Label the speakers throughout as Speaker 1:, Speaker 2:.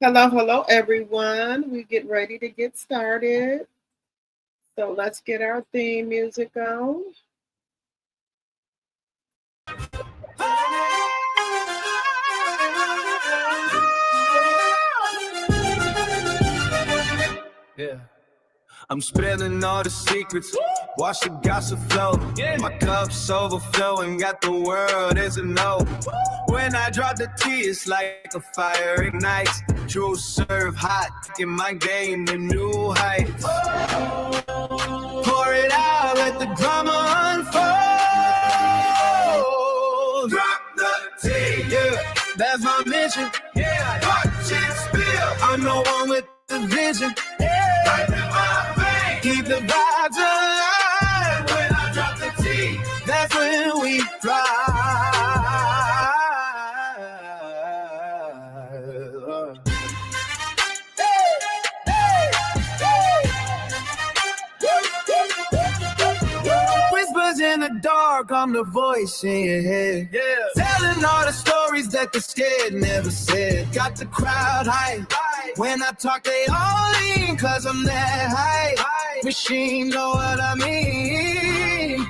Speaker 1: Hello, hello, everyone. We get ready to get started. So let's get our theme music on.
Speaker 2: Yeah. I'm spilling all the secrets. Watch the gossip flow. My cup's overflowing. Got the world as a no. When I drop the tea, it's like a fire ignites. True serve hot, in my game to new heights. Pour it out, let the drama unfold. Drop the tea, yeah, that's my mission. Yeah, watch it spill. I'm the one with the vision. Yeah, right in my veins. Keep the vibes alive. When I drop the tea, that's when we drive. Whispers in the dark, I'm the voice in your head. Yeah. Telling all the stories that the scared never said. Got the crowd hype. When I talk, they all lean, cause I'm that high. Machine, know what I mean.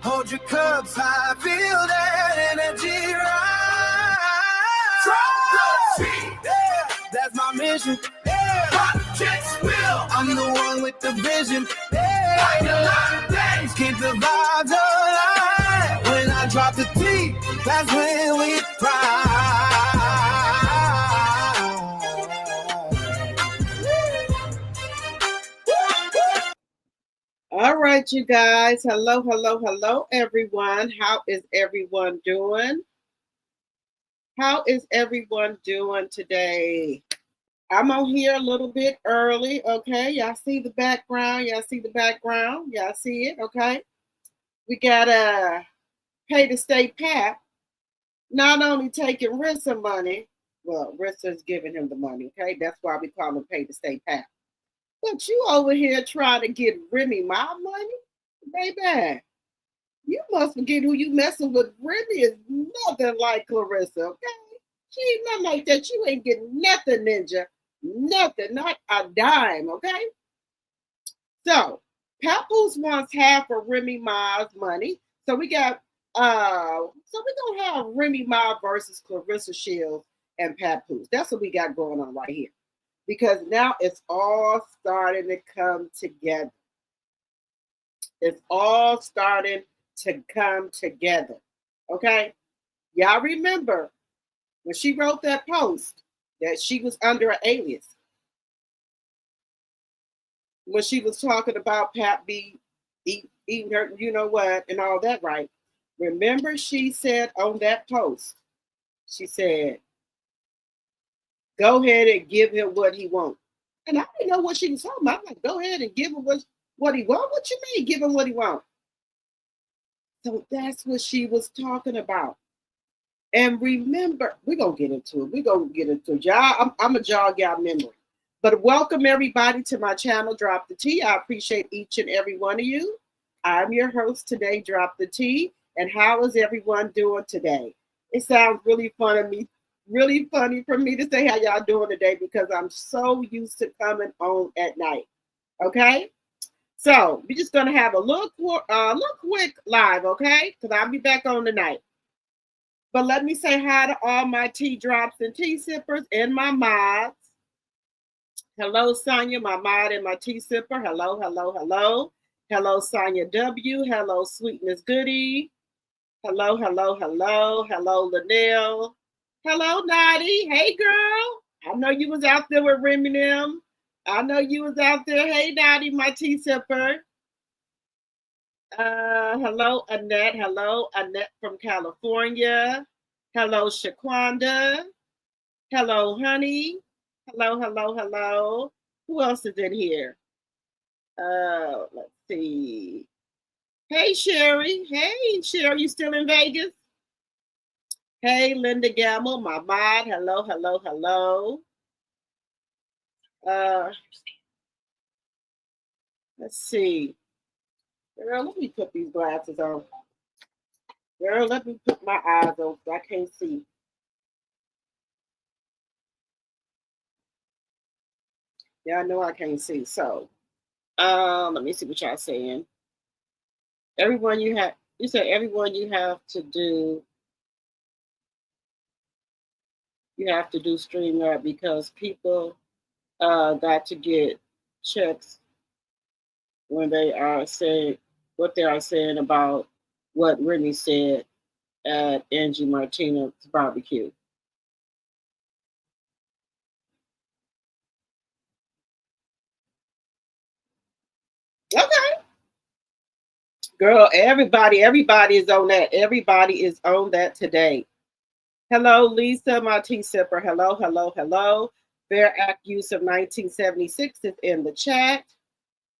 Speaker 2: Hold your cups high, feel that energy rise. Drop the beat, yeah, that's my mission. Yeah. Watch it spill. I'm the one with the vision. Yeah. Like a lot of things, keep the vibes alive. When I drop the T, that's when we ride.
Speaker 1: All right, you guys. Hello, hello, hello, everyone. How is everyone doing? How is everyone doing today? I'm on here a little bit early, okay? Y'all see the background? Y'all see the background? Y'all see it, okay? We got Pay to Stay Pap, not only taking Rissa money, well, Rissa's giving him the money, okay? That's why we call him Pay to Stay Pap. But you over here trying to get Remy my money? Baby, you must forget who you messing with. Remy is nothing like Claressa, okay? She ain't nothing like that. You ain't getting nothing, ninja. Nothing, not a dime, okay? So, Papoose wants half of Remy Ma's money. So we got so we're gonna have Remy Ma versus Claressa Shields and Papoose. That's what we got going on right here. Because now it's all starting to come together. It's all starting to come together. Okay? Y'all remember when she wrote that post that she was under an alias. When she was talking about Pat B eating her, you know what, and all that, right? Remember, she said on that post, she said, go ahead and give him what he wants. And I didn't know what she was talking about. I'm like, go ahead and give him what he wants. What you mean, give him what he wants? So that's what she was talking about. And remember, we're going to get into it. We're going to get into it. Y'all, I'm a jog y'all memory. But welcome everybody to my channel, Drop the Tea. I appreciate each and every one of you. I'm your host today, Drop the Tea. And how is everyone doing today? It sounds really funny for me to say how y'all doing today because I'm so used to coming on at night. Okay? So we're just gonna have a little quick live, okay? Because I'll be back on tonight. But let me say hi to all my tea drops and tea sippers and my mods. Hello, Sonia, my mod and my tea sipper. Hello, hello, hello. Hello, Sonia W. Hello, Sweetness Goody. Hello, hello, hello. Hello, Linnell. Hello, Noddy. Hey, girl. I know you was out there with Remy them. I know you was out there. Hey, Noddy, my tea sipper. Hello, Annette. Hello, Annette from California. Hello, Shaquanda. Hello, honey. Hello, hello, hello. Who else is in here? Let's see. Hey, Sherry. Hey, Sherry, you still in Vegas? Hey, Linda Gamble, my mod. Hello, hello, hello. Uh, let's see. Girl, let me put these glasses on. Girl, let me put my eyes on so I can't see. Yeah, I know I can't see. So, let me see what y'all saying. Everyone you said everyone you have to do StreamYard because people got to get checks when they are saying what they are saying about what Remy said at Angie Martinez's barbecue. Okay. Girl, everybody is on that. Everybody is on that today. Hello, Lisa, my tea sipper. Hello, hello, hello. Fair Act use of 1976 is in the chat.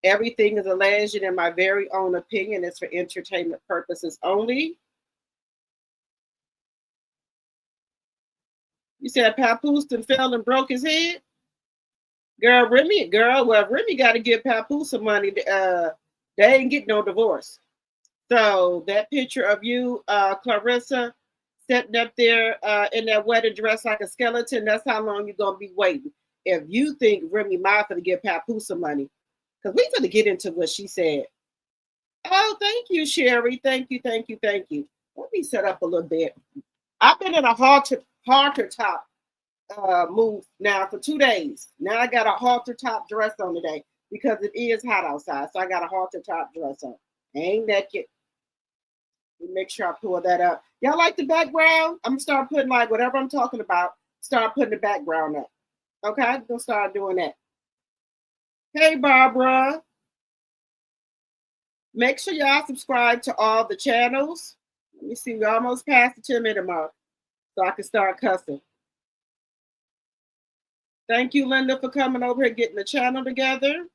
Speaker 1: Everything is alleged in my very own opinion. It's for entertainment purposes only. You said Papoose fell and broke his head? Well, Remy got to give Papoose some money. They ain't get no divorce. So that picture of you, Claressa, sitting up there in that wedding dress like a skeleton, that's how long you're going to be waiting. If you think Remy Ma to give Papoose some money, because we going to get into what she said. Oh, thank you, Sherry. Thank you, thank you, thank you. Let me set up a little bit. I've been in a halter top move now for 2 days. Now I got a halter top dress on today because it is hot outside. So I got a halter top dress on. I ain't naked. Make sure I pull that up. Y'all like the background? I'm gonna start putting like whatever I'm talking about, start putting the background up. Okay, I'm gonna start doing that. Hey Barbara. Make sure y'all subscribe to all the channels. Let me see, we almost passed the 10-minute mark. So I can start cussing. Thank you, Linda, for coming over here getting the channel together.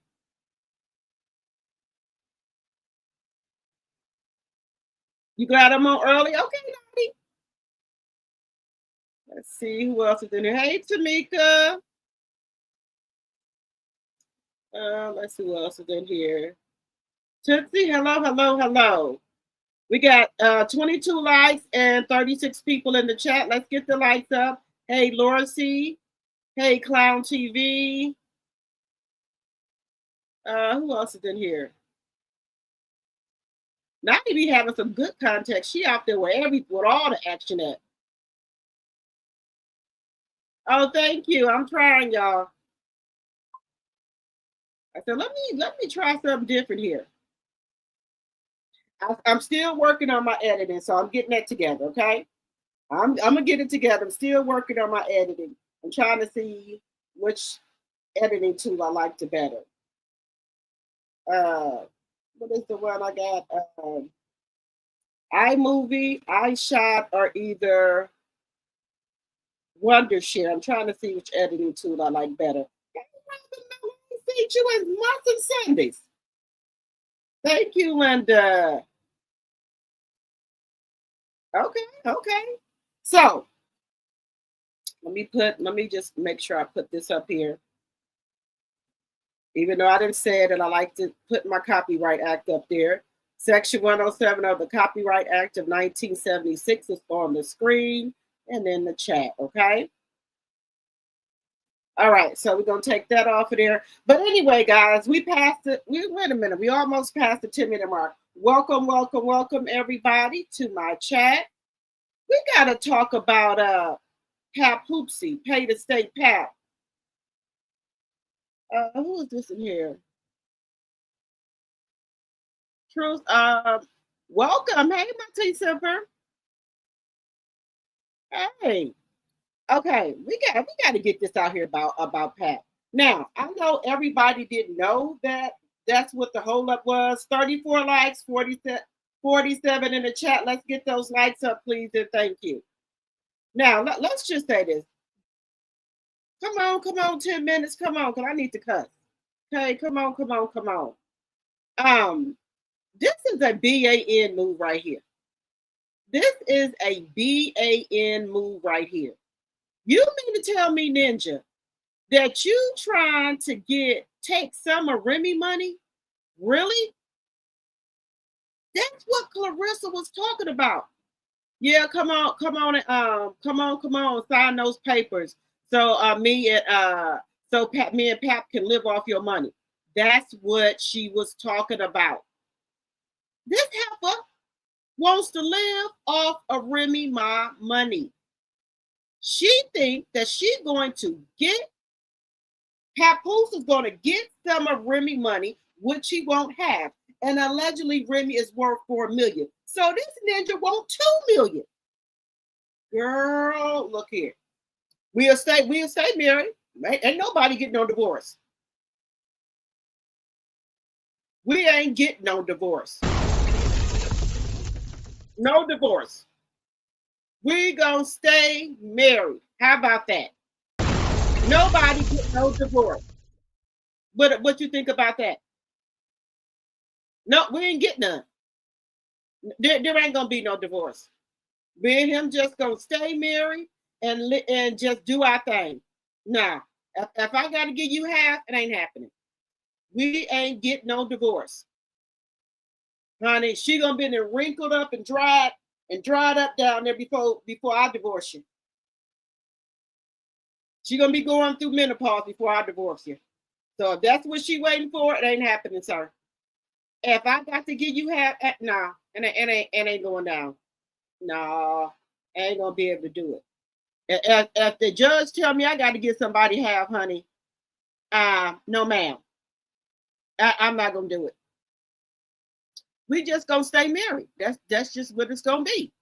Speaker 1: You glad I'm on early? Okay, Nobby. Let's see who else is in here. Hey, Tamika. Let's see who else is in here. Tootsie, hello, hello, hello. We got 22 likes and 36 people in the chat. Let's get the likes up. Hey, Laura C. Hey, Clown TV. Who else is in here? Now you be having some good context. She out there with all the action at. Oh, thank you. I'm trying, y'all. I said, let me try something different here. I'm still working on my editing, so I'm getting that together, okay? I'm gonna get it together. I'm still working on my editing. I'm trying to see which editing tool I like the better. What is the one I got? iMovie, iShot, or either Wondershare. I'm trying to see which editing tool I like better. See you in months and Sundays. Thank you, Linda. Okay. So let me just make sure I put this up here. Even though I didn't say it, and I like to put my Copyright Act up there. Section 107 of the Copyright Act of 1976 is on the screen and in the chat, okay? All right, so we're going to take that off of there. But anyway, guys, we passed it. Wait a minute. We almost passed the 10-minute mark. Welcome, everybody, to my chat. We got to talk about Papoose, Pay to Stay Pap. Who is this in here? Truth. Welcome. Hey, my tea sipper. Hey. Okay, we got to get this out here about Pat. Now, I know everybody didn't know that that's what the holdup was. 34 likes, 47 in the chat. Let's get those likes up, please, and thank you. Now, let's just say this. Come on, 10 minutes. Come on, because I need to cut. Okay, come on. This is a BAN move right here. This is a BAN move right here. You mean to tell me, Ninja, that you trying to take some of Remy money? Really? That's what Claressa was talking about. Yeah, come on, sign those papers. So me and So me and Pap can live off your money. That's what she was talking about. This heifer wants to live off of Remy Ma money. She thinks that she's going to get, Papoose is going to get some of Remy money, which he won't have. And allegedly Remy is worth $4 million. So this ninja want $2 million. Girl, look here. We'll stay married. Ain't nobody getting no divorce. We ain't getting no divorce. No divorce. We gonna stay married. How about that? Nobody get no divorce. What you think about that? No, we ain't getting none. There ain't gonna be no divorce. Me and him just gonna stay married and just do our thing. Nah, if I gotta give you half, it ain't happening. We ain't getting no divorce, honey. She gonna be there wrinkled up and dried up down there before I divorce you. She gonna be going through menopause before I divorce you. So if that's what she waiting for, it ain't happening, sir. If I got to give you half, nah, it ain't going down. Nah, I ain't gonna be able to do it. If the judge tell me I got to give somebody half, honey, no, ma'am, I'm not gonna do it. We just gonna stay married. That's just what it's gonna be.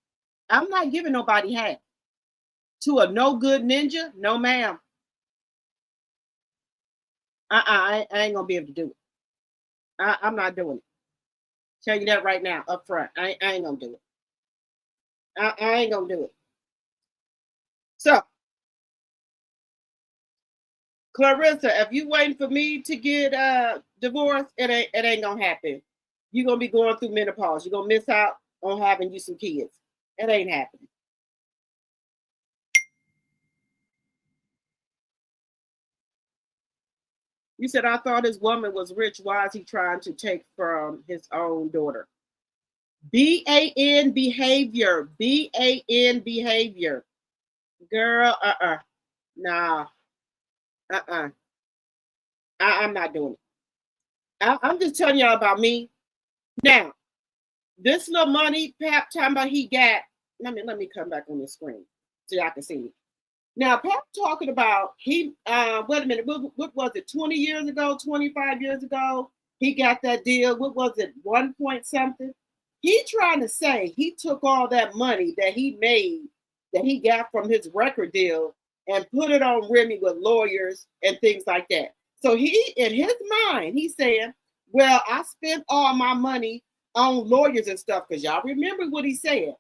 Speaker 1: I'm not giving nobody half to a no good ninja. No, ma'am. I ain't gonna be able to do it. I'm not doing it. Tell you that right now, up front. I ain't gonna do it. I ain't gonna do it. So, Claressa, if you waiting for me to get divorced, it ain't gonna happen. You're gonna be going through menopause. You're gonna miss out on having you some kids. It ain't happening. You said, I thought his woman was rich. Why is he trying to take from his own daughter? BAN behavior. BAN behavior. Girl, nah. I'm not doing it. I'm just telling y'all about me. Now, this little money Pap talking about he got. Let me come back on the screen so y'all can see me. Now, Pap talking about wait a minute, what was it, 20 years ago, 25 years ago, he got that deal. What was it, 1 point something? He trying to say he took all that money that he made, that he got from his record deal, and put it on Remy with lawyers and things like that. So he, in his mind, he's saying, well, I spent all my money on lawyers and stuff, because y'all remember what he said.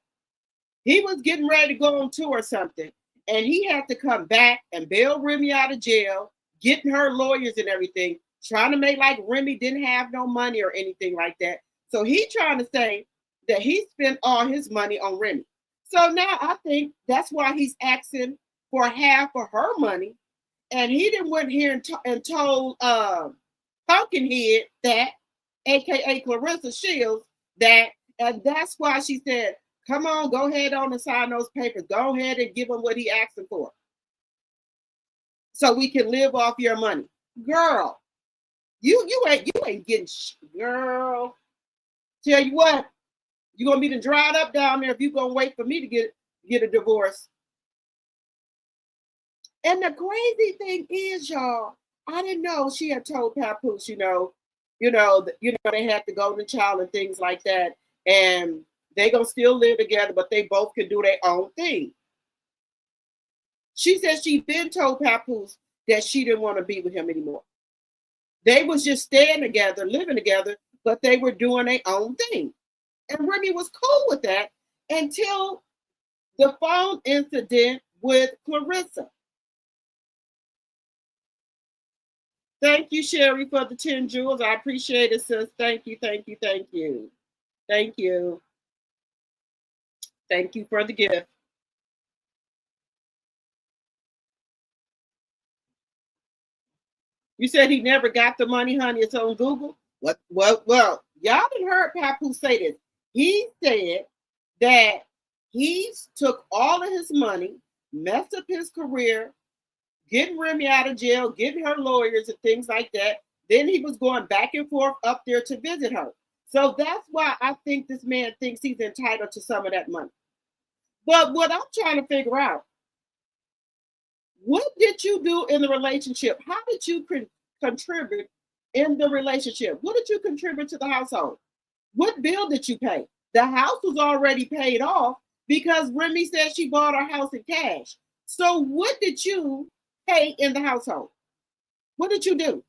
Speaker 1: He was getting ready to go on tour or something, and he had to come back and bail Remy out of jail, getting her lawyers and everything, trying to make like Remy didn't have no money or anything like that. So he trying to say that he spent all his money on Remy. So now I think that's why he's asking for half of her money. And he didn't went here and told Pumpkinhead that, aka Claressa Shields, that, and that's why she said, come on, go ahead on and sign those papers. Go ahead and give him what he asking for, so we can live off your money. Girl, you ain't getting girl. Tell you what, you're gonna be dried up down there if you're gonna wait for me to get a divorce. And the crazy thing is, y'all, I didn't know she had told Papoose, they had the golden child and things like that, and they gonna still live together, but they both can do their own thing. She said she been told Papoose that she didn't want to be with him anymore. They was just staying together, living together, but they were doing their own thing. And Remy was cool with that until the phone incident with Claressa. Thank you, Sherry, for the 10 jewels. I appreciate it, sis. Thank you, thank you, thank you. Thank you. Thank you for the gift. You said he never got the money, honey. It's on Google. What? Well, y'all done heard Papoose say this. He said that he took all of his money, messed up his career, getting Remy out of jail, getting her lawyers and things like that. Then he was going back and forth up there to visit her. So that's why I think this man thinks he's entitled to some of that money. But what I'm trying to figure out, what did you do in the relationship? How did you contribute in the relationship? What did you contribute to the household? What bill did you pay? The house was already paid off because Remy said she bought her house in cash. So what did you pay in the household? What did you do?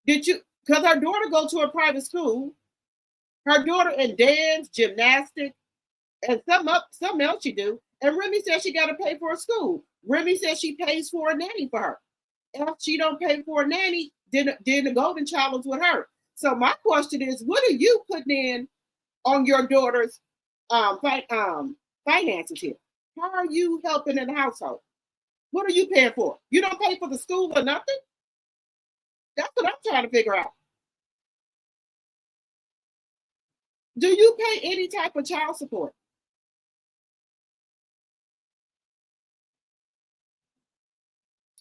Speaker 1: Did you, because her daughter go to a private school, her daughter in dance, gymnastics, and something else she do. And Remy said she got to pay for a school. Remy said she pays for a nanny for her. If she don't pay for a nanny, then the golden child is with her. So my question is, what are you putting in on your daughter's finances here? How are you helping in the household? What are you paying for? You don't pay for the school or nothing? That's what I'm trying to figure out. Do you pay any type of child support?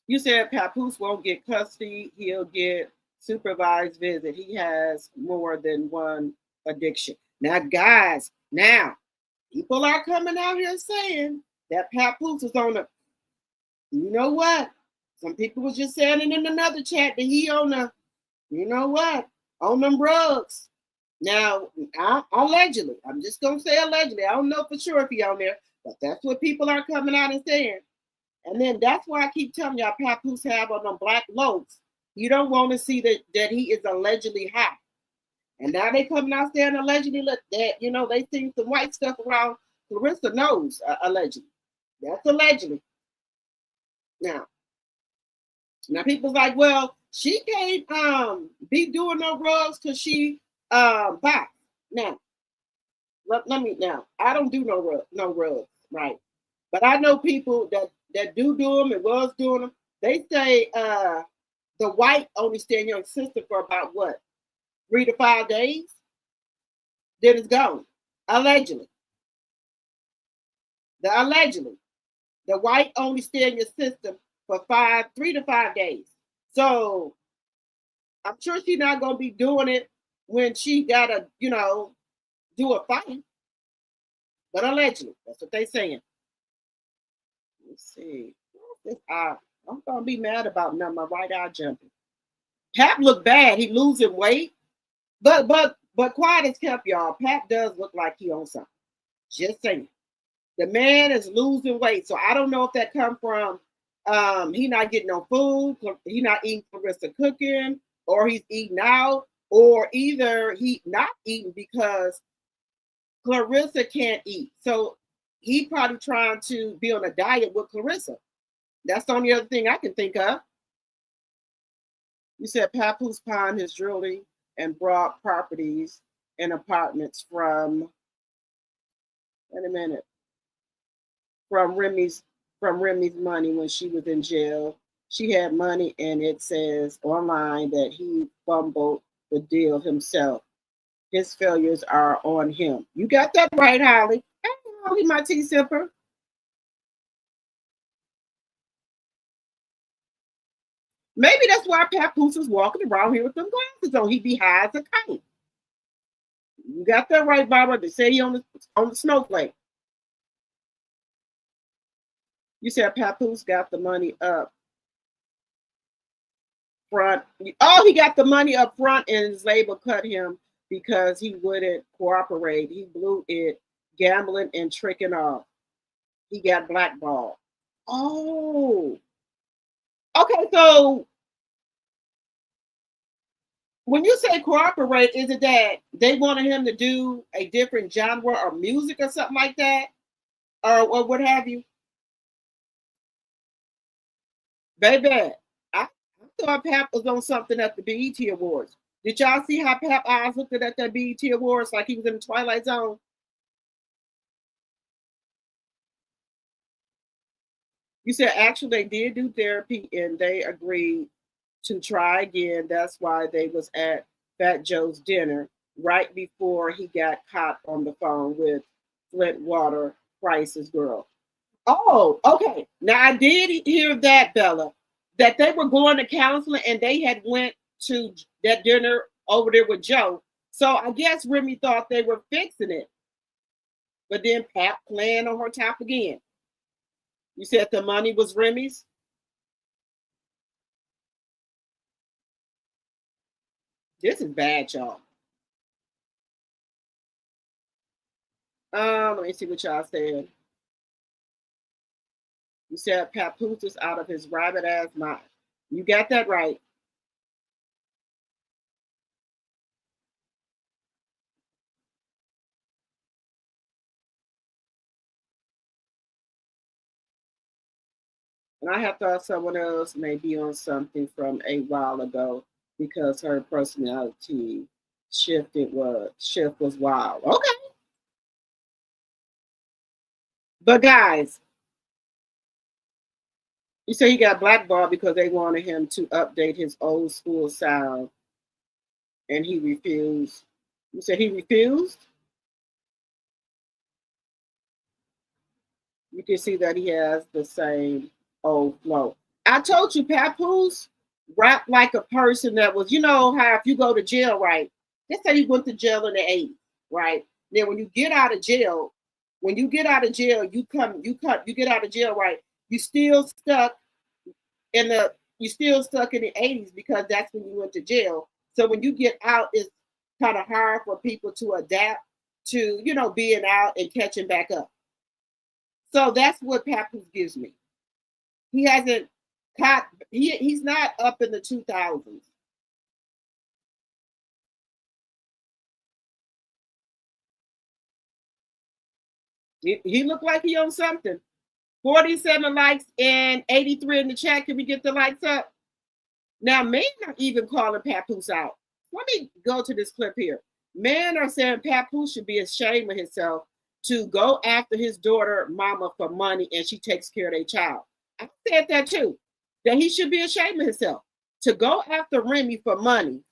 Speaker 1: You said Papoose won't get custody. He'll get supervised visit. He has more than one addiction. Now, guys, people are coming out here saying that Papoose is on the, you know what? Some people was just saying it in another chat that he on the, you know what? On them drugs. Now, allegedly, I'm just going to say allegedly. I don't know for sure if he on there, but that's what people are coming out and saying. And then that's why I keep telling y'all Papoose have on them black loaves. You don't want to see that he is allegedly high. And now they coming out saying allegedly that, you know, they seen some white stuff around Claressa nose, allegedly. That's allegedly. Now people's like, well, she can't be doing no drugs because she bi. Now, let me now. I don't do no drugs, right? But I know people that do them and was doing them. They say the white only stay in your system for about what, 3 to 5 days. Then it's gone. Allegedly. The white only stay in your system for 3 to 5 days. So I'm sure she's not gonna be doing it when she gotta, you know, do a fight. But allegedly, that's what they saying. Let's see. This eye. I'm gonna be mad about nothing. My right eye jumping. Pap look bad. He losing weight. But quiet as kept, y'all. Pap does look like he on something. Just saying. The man is losing weight. So I don't know if that come from he not getting no food, he not eating Claressa cooking, or he's eating out, or either he not eating because Claressa can't eat. So he probably trying to be on a diet with Claressa. That's the only other thing I can think of. You said Papoose pawned his jewelry and brought properties and apartments from, wait a minute, from Remy's money when she was in jail. She had money, and it says online that he fumbled the deal himself. His failures are on him. You got that right, Holly. Hey, Holly, my tea sipper. Maybe that's why Papoose was walking around here with them glasses on. He be high as a kite. You got that right, Barbara. They say he on the snowflake. You said Papoose got the money up front. Oh, he got the money up front, and his label cut him because he wouldn't cooperate. He blew it, gambling and tricking off. He got blackballed. Oh. Okay, so when you say cooperate, is it that they wanted him to do a different genre or music or something like that? Or what have you? Baby, I thought Pap was on something at the BET Awards. Did y'all see how Pap eyes looked at that BET Awards like he was in the Twilight Zone? You said actually they did do therapy and they agreed to try again. That's why they was at Fat Joe's dinner right before he got caught on the phone with Flintwater Price's girl. Oh, okay. Now I did hear that, Bella. that they were going to counseling and they had went to that dinner over there with Joe. So I guess Remy thought they were fixing it. But then Pat playing on her top again. You said the money was Remy's? This is bad, y'all. Let me see what y'all said. You said Papoose is out of his rabbit ass mind. You got that right. And I have thought someone else may be on something from a while ago because her personality shift was wild. Okay. But guys, you say he got blackballed because they wanted him to update his old school sound and he refused. You said he refused? You can see that he has the same old flow. I told you, Papoose rap like a person that was, you know how if you go to jail, right? Let's say you went to jail in the 80s, right? Then when you get out of jail, you get out of jail, right? You still stuck in the 80s because that's when you went to jail. So when you get out, it's kind of hard for people to adapt to, you know, being out and catching back up. So that's what Papoose gives me. He hasn't caught, he's not up in the 2000s. He looked like he on something. 47 likes and 83 in the chat. Can we get the likes up? Now, men are even calling Papoose out. Let me go to this clip here. Men are saying Papoose should be ashamed of himself to go after his daughter, mama, for money, and she takes care of their child. I said that too, that he should be ashamed of himself to go after Remy for money,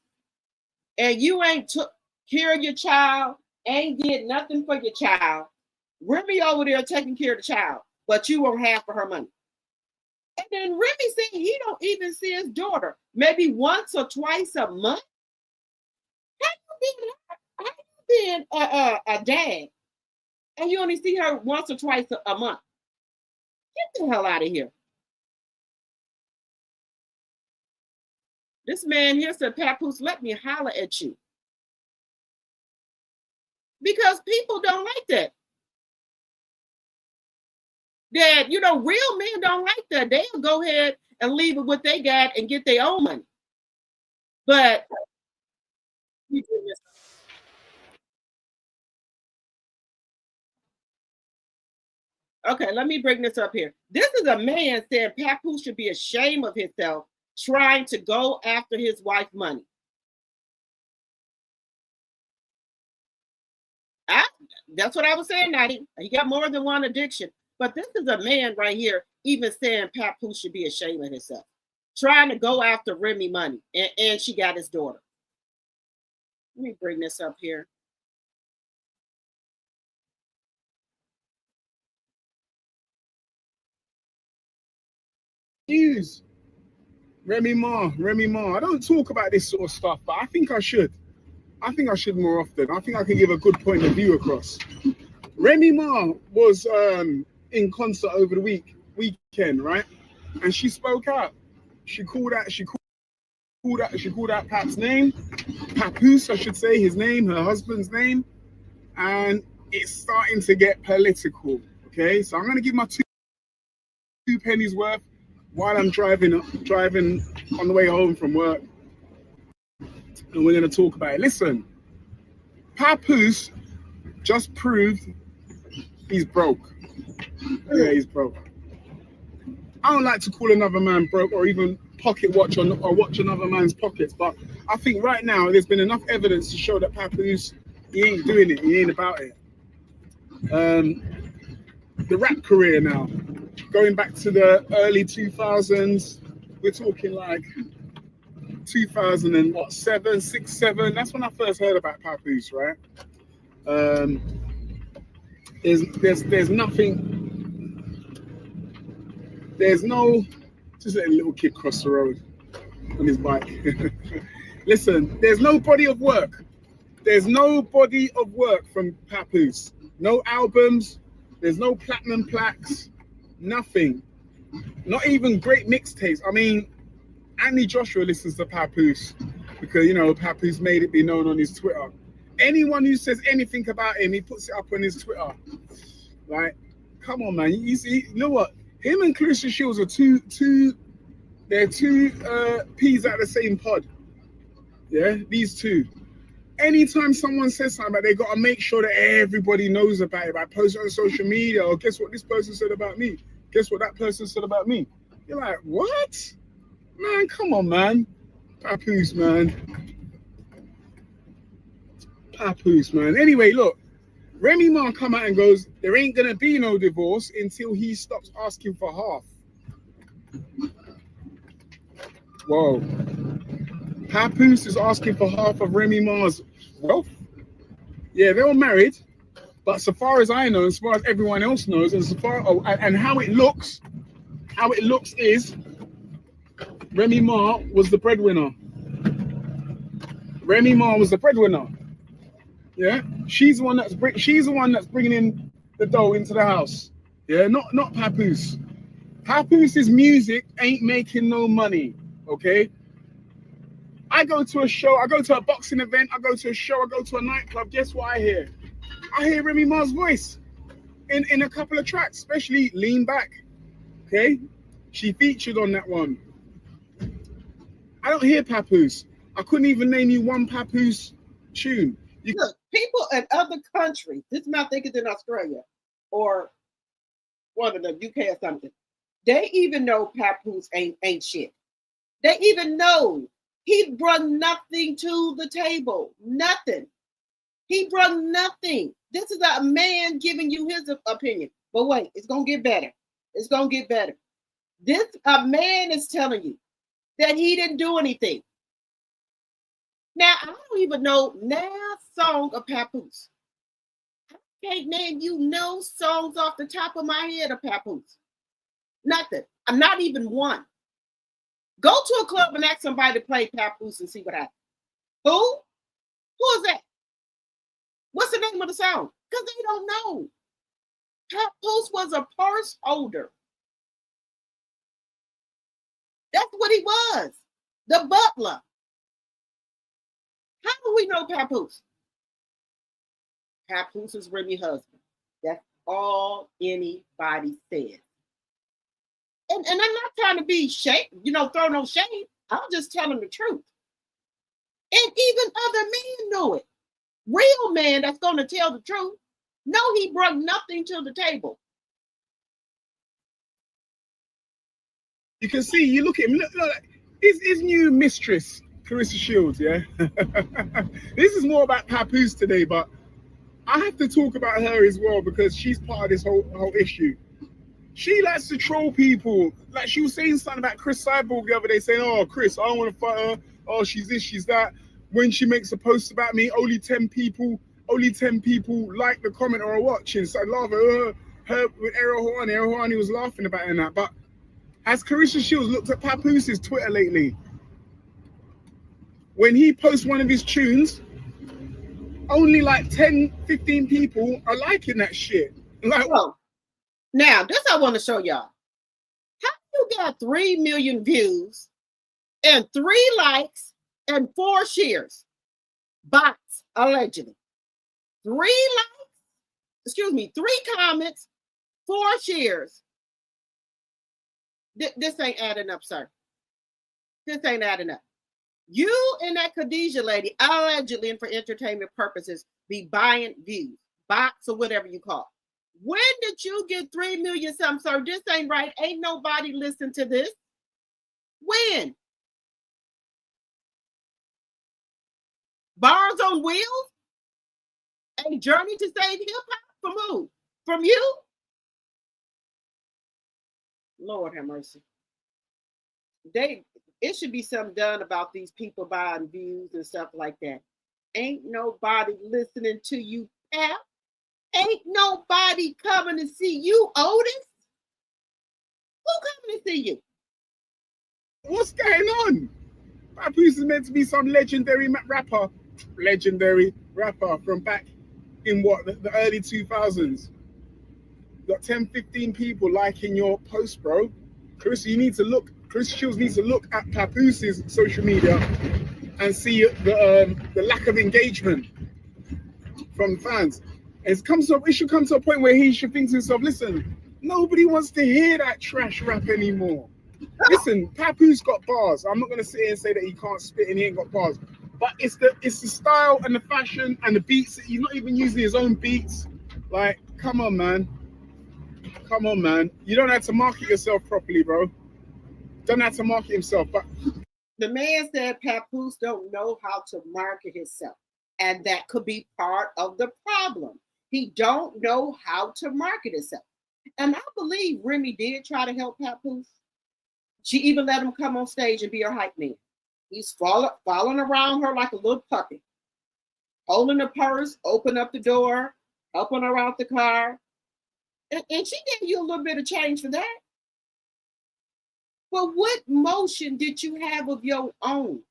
Speaker 1: and you ain't took care of your child, ain't did nothing for your child. Remy over there taking care of the child, but you won't have for her money. And then Remy said he don't even see his daughter maybe once or twice a month. How you been a dad and you only see her once or twice a month? Get the hell out of here. This man here said, Papoose, let me holler at you. Because people don't like that. That, you know, real men don't like that. They'll go ahead and leave it what they got and get their own money. But okay, let me bring this up here. This is a man saying Papoose should be ashamed of himself trying to go after his wife's money. That's what I was saying, Natty. He got more than one addiction. But this is a man right here even saying Papoose should be ashamed of himself. Trying to go after Remy money. And she got his daughter. Let me bring this up here.
Speaker 3: News. Remy Ma. I don't talk about this sort of stuff, but I think I should. I think I should more often. I think I can give a good point of view across. Remy Ma was in concert over the weekend, right? And she spoke out. She called out Pap's name, Papoose, I should say, his name, her husband's name, and it's starting to get political. Okay, so I'm gonna give my two pennies worth while I'm driving on the way home from work, and we're gonna talk about it. Listen, Papoose just proved he's broke. Yeah, he's broke. I don't like to call another man broke or even pocket watch or watch another man's pockets, but I think right now there's been enough evidence to show that Papoose, he ain't doing it, he ain't about it. The rap career now, going back to the early 2000s, we're talking like 2007, 6, 7. That's when I first heard about Papoose, right? There's nothing. There's no Just let a little kid cross the road on his bike. Listen, there's no body of work. There's no body of work from Papoose. No albums. There's no platinum plaques. Nothing. Not even great mixtapes. I mean, Anthony Joshua listens to Papoose because, you know, Papoose made it be known on his Twitter. Anyone who says anything about him, he puts it up on his Twitter. Like, come on, man. You see, you know what? Him and Claressa Shields are two peas out of the same pod. Yeah, these two. Anytime someone says something about it, they got to make sure that everybody knows about it by posting on social media. Or guess what this person said about me? Guess what that person said about me? You're like, what? Man, come on, man. Papoose, man. Papoose, man. Anyway, look. Remy Ma come out and goes, there ain't going to be no divorce until he stops asking for half. Whoa. Papoose is asking for half of Remy Ma's wealth. Yeah, they were married, but so far as I know, as far as everyone else knows, and so far and how it looks is Remy Ma was the breadwinner. Remy Ma was the breadwinner. Yeah, she's the one that's bringing in the dough into the house. Yeah, not Papoose. Papoose's music ain't making no money. Okay. I go to a show, I go to a boxing event, I go to a show, I go to a nightclub. Guess what I hear? I hear Remy Ma's voice in a couple of tracks, especially Lean Back. Okay? She featured on that one. I don't hear Papoose. I couldn't even name you one Papoose tune.
Speaker 1: Look, people in other countries, this man I think it's in Australia or one of them, UK or something, they even know Papoose ain't shit. They even know he brought nothing to the table. Nothing. He brought nothing. This is a man giving you his opinion. But wait, it's going to get better. It's going to get better. A man is telling you that he didn't do anything. Now, I don't even know now song of Papoose. I can't name you no songs off the top of my head of Papoose. Nothing. I'm not even one. Go to a club and ask somebody to play Papoose and see what happens. Who? Who is that? What's the name of the song? Because they don't know. Papoose was a purse holder. That's what he was. The butler. How do we know Papoose? Papoose is Remy's husband. That's all anybody says. And I'm not trying to be shade, throw no shade. I'm just telling the truth. And even other men know it. Real man that's going to tell the truth. No, he brought nothing to the table.
Speaker 3: You can see, you look at him, look his new mistress, Claressa Shields, yeah? This is more about Papoose today, but I have to talk about her as well because she's part of this whole issue. She likes to troll people. Like she was saying something about Chris Cyborg the other day, saying, oh, Chris, I don't want to fight her. Oh, she's this, she's that. When she makes a post about me, only 10 people like the comment or are watching. So I laugh at her with Errol Horney. Errol Horney was laughing about it and that. But has Claressa Shields looked at Papoose's Twitter lately? When he posts one of his tunes, only like 10, 15 people are liking that shit. Like,
Speaker 1: well, now, this I want to show y'all. How you got 3 million views and 3 likes and 4 shares? Bots, allegedly. 3 comments, 4 shares. This ain't adding up, sir. This ain't adding up. You and that Khadijah lady, allegedly and for entertainment purposes, be buying views, bots or whatever you call it. When did you get 3 million something, sir? This ain't right. Ain't nobody listen to this. When? Bars on Wheels? A journey to save hip-hop? From who? From you? Lord have mercy. It should be something done about these people buying views and stuff like that. Ain't nobody listening to you, pal. Ain't nobody coming to see you, Otis. Who coming to see you?
Speaker 3: What's going on? Papoose is meant to be some legendary rapper from back in what, the early 2000s. Got 10, 15 people liking your post, bro. Claressa Shields needs to look at Papoose's social media and see the lack of engagement from fans. It should come to a point where he should think to himself, listen, nobody wants to hear that trash rap anymore. Listen, Papoose got bars. I'm not gonna sit here and say that he can't spit and he ain't got bars. But it's the style and the fashion and the beats. He's not even using his own beats. Like, come on, man. Come on, man. You don't have to market yourself properly, bro. Don't have to market himself. But
Speaker 1: the man said Papoose don't know how to market himself. And that could be part of the problem. He don't know how to market himself. And I believe Remy did try to help Papoose. She even let him come on stage and be her hype man. He's following around her like a little puppy, holding the purse, open up the door, helping her out the car. And she gave you a little bit of change for that. But what motion did you have of your own?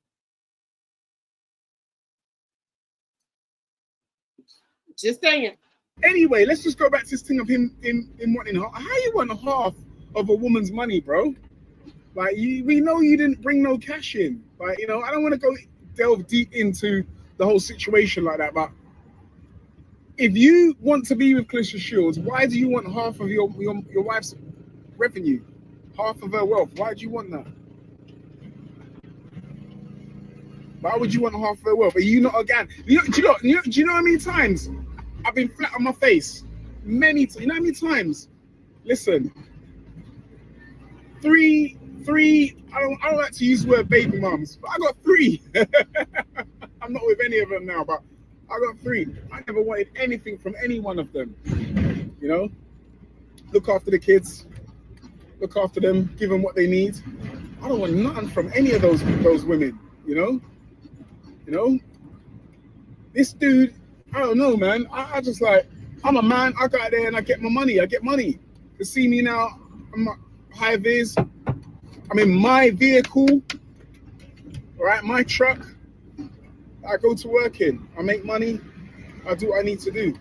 Speaker 1: Just saying.
Speaker 3: Anyway, let's just go back to this thing of him wanting half. How you want half of a woman's money, bro? Like, we know you didn't bring no cash in. Like, you know, I don't want to delve deep into the whole situation like that, but if you want to be with Claressa Shields, why do you want half of your wife's revenue, half of her wealth? Why do you want that? Why would you want half of her wealth? Are you not again? Do you know how many times I've been flat on my face? You know how many times? Listen, three. I don't like to use the word baby moms, but I got 3. I'm not with any of them now, but I got 3. I never wanted anything from any one of them. You know, look after the kids, look after them, give them what they need. I don't want nothing from any of those women. You know, this dude, I don't know, man. I just like, I'm a man. I go out there and I get my money. I get money. You see me now. I'm high vis. I'm in my vehicle, right? My truck. I go to work in. I make money. I do what I need to do.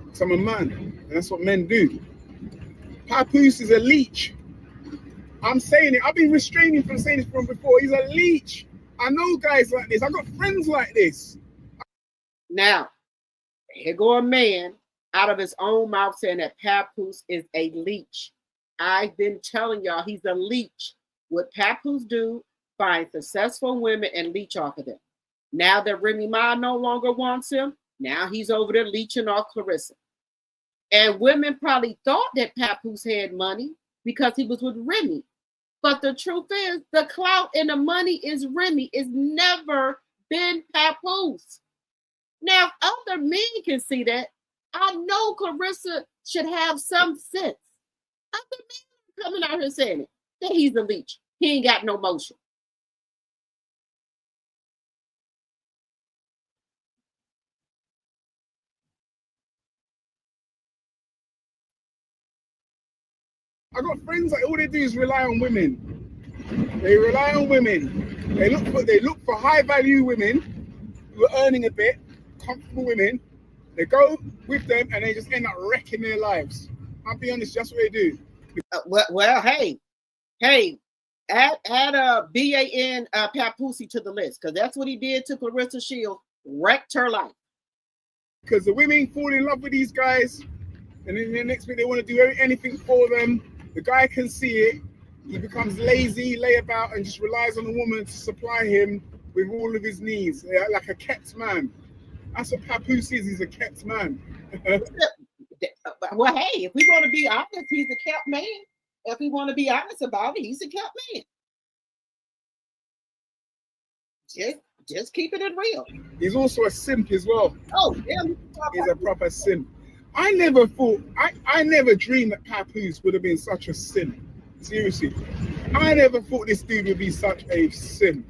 Speaker 3: Because I'm a man, and that's what men do. Papoose is a leech. I'm saying it. I've been restraining from saying this from before. He's a leech. I know guys like this. I got friends like this.
Speaker 1: Now, here go a man out of his own mouth saying that Papoose is a leech. I've been telling y'all he's a leech. What Papoose do, find successful women and leech off of them. Now that Remy Ma no longer wants him, now he's over there leeching off Claressa. And women probably thought that Papoose had money because he was with Remy. But the truth is, the clout and the money is Remy. It's never been Papoose. Now, if other men can see that, I know Claressa should have some sense. Other men coming out here saying it, that he's a leech. He ain't got no motion.
Speaker 3: I got friends that all they do is rely on women. They rely on women. They look for high value women who are earning a bit, comfortable women. They go with them and they just end up wrecking their lives. I'll be honest, that's what they do.
Speaker 1: Well, hey, add BAN Papoose to the list, because that's what he did to Claressa Shields, wrecked her life.
Speaker 3: Because the women fall in love with these guys, and then the next week they want to do anything for them. The guy can see it. He becomes lazy, lay about, and just relies on the woman to supply him with all of his needs, like a kept man. That's what Papoose is. He's a kept man.
Speaker 1: Well, hey, if we want to be honest, he's a kept man. If we want to be honest about it, he's a kept man. Just keeping it real.
Speaker 3: He's also a simp as well.
Speaker 1: Oh, yeah.
Speaker 3: He's a proper simp. I never dreamed that Papoose would have been such a simp. Seriously. I never thought this dude would be such a simp.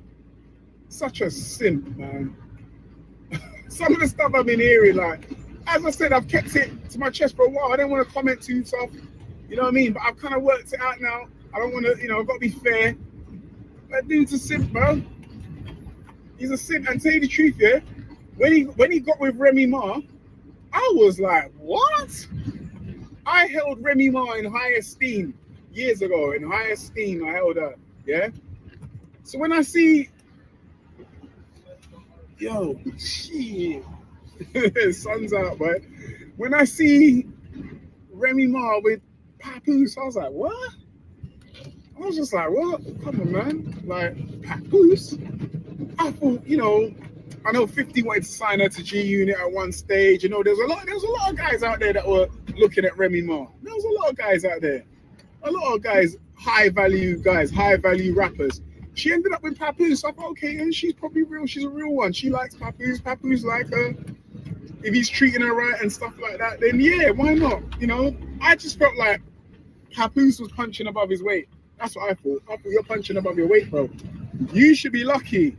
Speaker 3: Such a simp, man. Some of the stuff I've been hearing, like, as I said, I've kept it to my chest for a while. I don't want to comment too tough. You know what I mean? But I've kind of worked it out now. I don't want to, I've got to be fair. That dude's a simp, bro. He's a simp. And tell you the truth, yeah, when he got with Remy Ma, I was like, what? I held Remy Ma in high esteem years ago. In high esteem, I held her. Yeah. So when I see, yo, shit, sun's out, but when I see Remy Ma with Papoose, I was like, what? I was just like, what? Come on, man. Like, Papoose? I thought, I know 50 wanted to sign her to G Unit at one stage. There's a lot of guys out there that were looking at Remy Ma. There was a lot of guys out there. A lot of guys, high value rappers. She ended up with Papoose. I thought, okay, and she's probably real. She's a real one. She likes Papoose. Papoose like her. If he's treating her right and stuff like that, then yeah, why not? I just felt like Papoose was punching above his weight. That's what I thought. I thought you're punching above your weight, bro. You should be lucky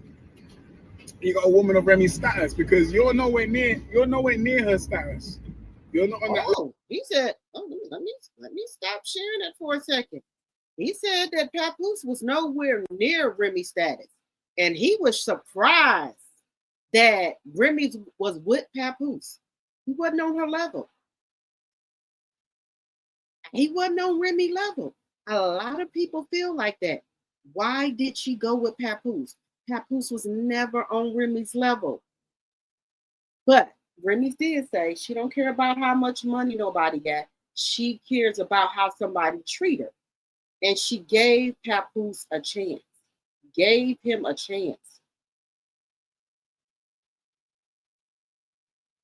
Speaker 3: you got a woman of Remy's status, because you're nowhere near her status. You're not on that level.
Speaker 1: He said, let me stop sharing it for a second. He said that Papoose was nowhere near Remy's status. And he was surprised that Remy was with Papoose. He wasn't on her level. He wasn't on Remy level. A lot of people feel like that. Why did she go with Papoose? Papoose was never on Remy's level. But Remy did say she don't care about how much money nobody got. She cares about how somebody treat her. And she gave Papoose a chance. Gave him a chance.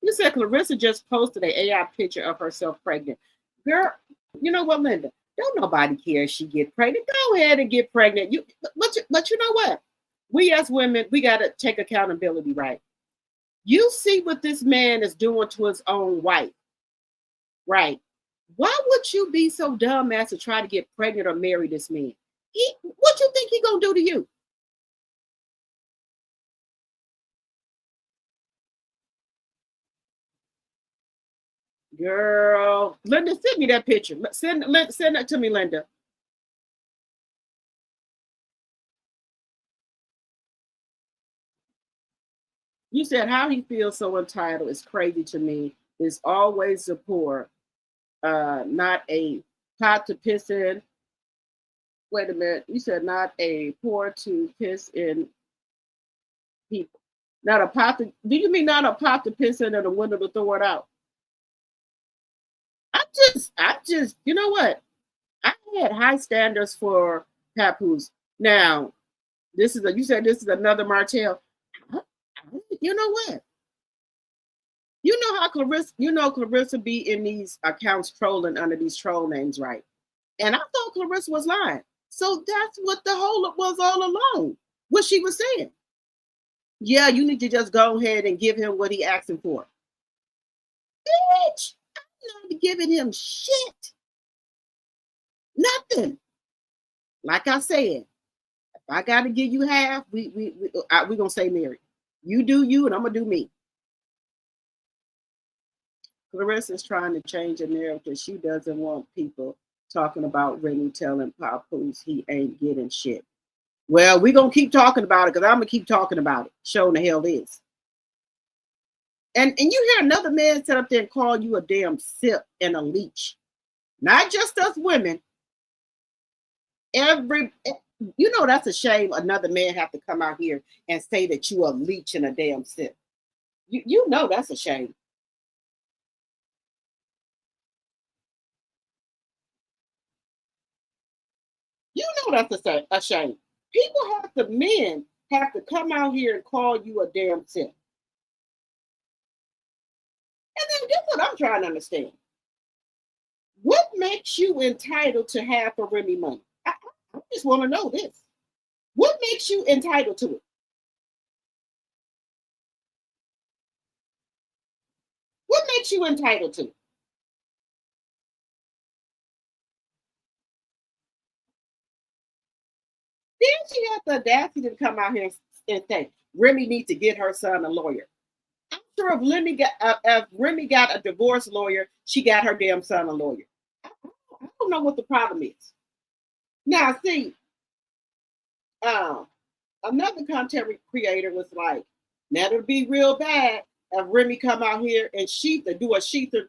Speaker 1: You said Claressa just posted an AI picture of herself pregnant. Girl, you know what, Linda? Don't nobody care if she get pregnant. Go ahead and get pregnant. But you know what? We as women, we got to take accountability, right? You see what this man is doing to his own wife, right? Why would you be so dumb as to try to get pregnant or marry this man? What you think he gonna do to you? Girl, Linda, send me that picture. Send that to me, Linda. You said how he feels so entitled is crazy to me. It's always the poor, not a pot to piss in. Wait a minute. You said not a poor to piss in people. Not a pot to, do you mean not a pot to piss in and a window to throw it out? I just, you know what? I had high standards for Papoose. Now, you said this is another Martell. You know what? You know how Claressa be in these accounts trolling under these troll names, right? And I thought Claressa was lying. So that's what the whole was all along. What she was saying. Yeah, you need to just go ahead and give him what he asking for. Bitch, I'm not giving him shit. Nothing. Like I said, if I got to give you half, we gonna stay married. You do you, and I'm gonna do me. Claressa is trying to change the narrative. She doesn't want people talking about Remy telling Papoose he ain't getting shit. Well, we're gonna keep talking about it because I'm gonna keep talking about it. Showing the hell is. And you hear another man sit up there and call you a damn sip and a leech. Not just us women. That's a shame another man have to come out here and say that you a leech and a damn sip. You know that's a shame. You know that's a shame. Men have to come out here and call you a damn sip. And then guess what I'm trying to understand? What makes you entitled to half of Remy money? I just want to know this. What makes you entitled to it? What makes you entitled to it? Then she has the audacity to come out here and say, Remy needs to get her son a lawyer. I'm sure if Remy got a divorce lawyer, she got her damn son a lawyer. I don't know what the problem is. Now, see, Another content creator was like, now it'll be real bad if Remy come out here and do a Sheether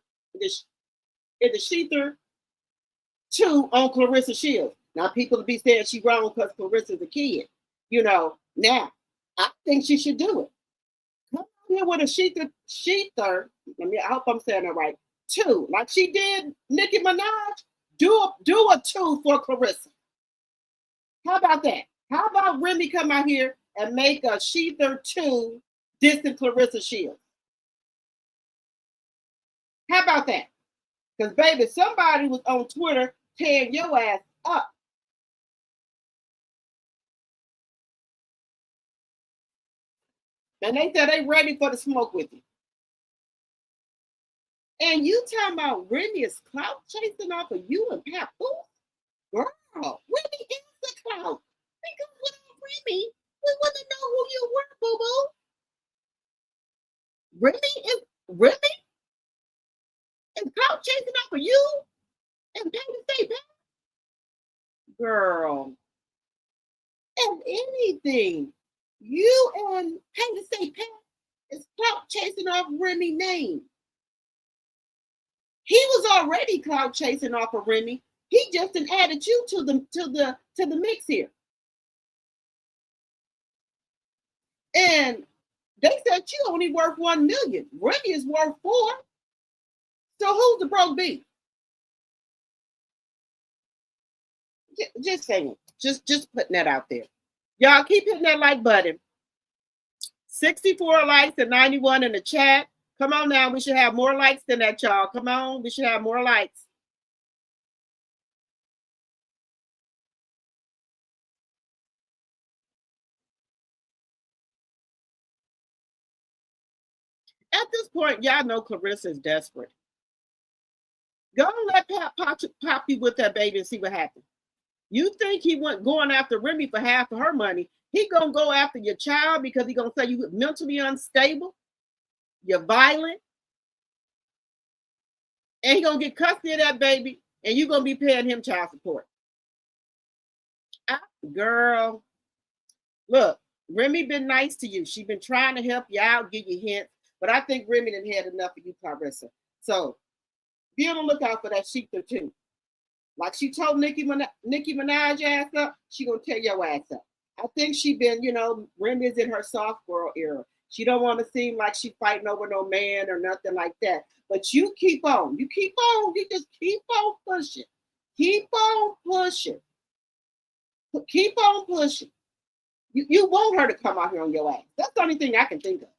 Speaker 1: in the Sheether 2 on Claressa Shields. Now people will be saying she wrong because Clarissa's a kid. Now I think she should do it. Come here with a Sheether. I hope I'm saying that right. 2, like she did Nicki Minaj. Do a 2 for Claressa. How about that? How about Remy come out here and make a Sheether 2 distant Claressa Shields? How about that? Because baby, somebody was on Twitter tearing your ass up. And they said they ready for the smoke with you. And you talking about Remy is clout chasing off of you and Papoose? Girl, Remy is the clout. Because without Remy, we wouldn't know who you were, boo-boo. Remy is clout chasing off of you and pay to stay back. Girl, if anything, you and pay to stay back is clout chasing off Remy's name. He was already clout chasing off of Remy. He just added you to the mix here. And they said you only worth 1 million. Remy is worth 4. So who's the broke B? Just saying. Just putting that out there. Y'all keep hitting that like button. 64 likes and 91 in the chat. Come on now. We should have more likes than that, y'all. Come on. We should have more likes. At this point, y'all know Claressa is desperate. Go and let pop you with that baby and see what happens. You think he went going after Remy for half of her money? He gonna go after your child because he gonna say you mentally unstable, you're violent, and he gonna get custody of that baby, and you gonna be paying him child support. Girl, look, Remy been nice to you. She been trying to help you out, give you hints, but I think Remy done had enough of you, Claressa. So be on the lookout for that Sheether 2. Like she told Nicki Minaj ass up, she gonna tear your ass up. I think she been, Remy is in her soft girl era. She don't want to seem like she fighting over no man or nothing like that. But you keep on. You just keep on pushing. Keep on pushing. Keep on pushing. You want her to come out here on your ass. That's the only thing I can think of.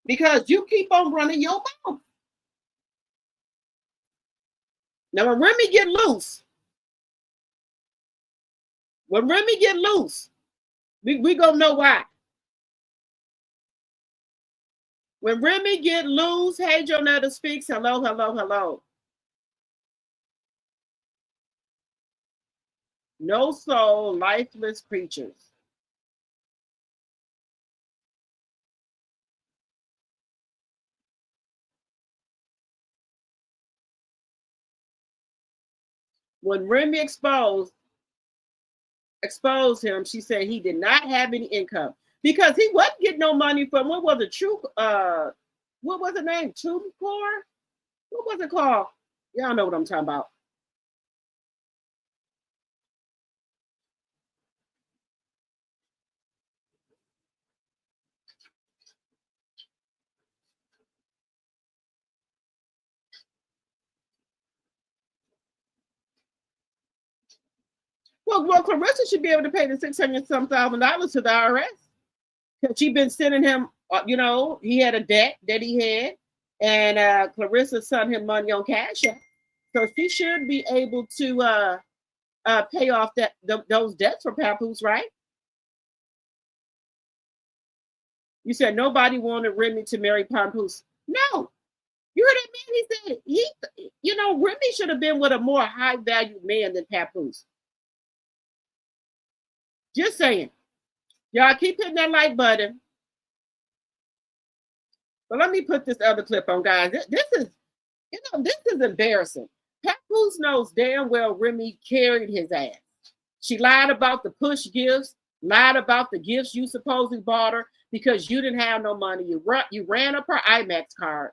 Speaker 1: Because you keep on running your mouth. Now, when Remy get loose, we gonna know why. When Remy get loose, hey, Jonetta speaks. Hello, hello, hello. No soul, lifeless creatures. When Remy exposed him, she said he did not have any income because he wasn't getting no money from what was the name? TubeCore? What was it called? Y'all know what I'm talking about. Well, Claressa should be able to pay the $600,000 to the IRS because she's been sending him. He had a debt that he had, and Claressa sent him money on Cash App, so she should be able to pay off those debts for Papoose, right? You said nobody wanted Remy to marry Papoose. No, you heard that man. He said Remy should have been with a more high value man than Papoose. Just saying. Y'all keep hitting that like button. But let me put this other clip on, guys. This is embarrassing. Papoose knows damn well Remy carried his ass. She lied about the push gifts, lied about the gifts you supposedly bought her because you didn't have no money. You ran up her IMAX card.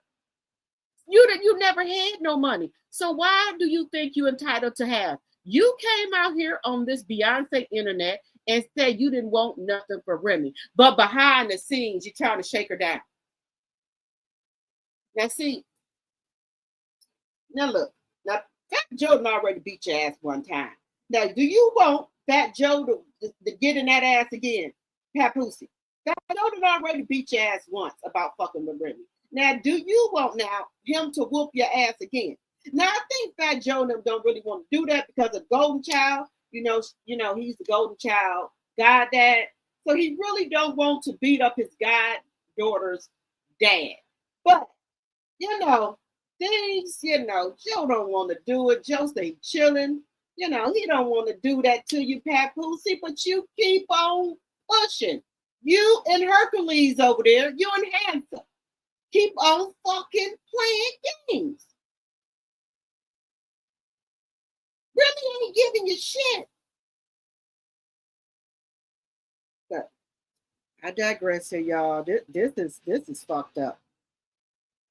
Speaker 1: You never had no money. So why do you think you're entitled to have? You came out here on this Beyonce internet and said you didn't want nothing for Remy, but behind the scenes, you're trying to shake her down. Now see, now look, now Fat Joe done already beat your ass one time. Now, do you want Fat Joe to get in that ass again? Papoose. Fat Joe done already beat your ass once about fucking with Remy. Now, do you want now him to whoop your ass again? Now, I think Fat Joe don't really want to do that because of Golden Child. You know, he's the Golden Child goddad. So he really don't want to beat up his goddaughter's dad. But, you know, things, you know, Joe don't want to do it. Joe stay chilling. You know, he don't want to do that to you, Papoose, but you keep on pushing. You and Hercules over there, you and Handsome, keep on fucking playing games. Really ain't giving you shit. But I digress here, y'all. This is fucked up.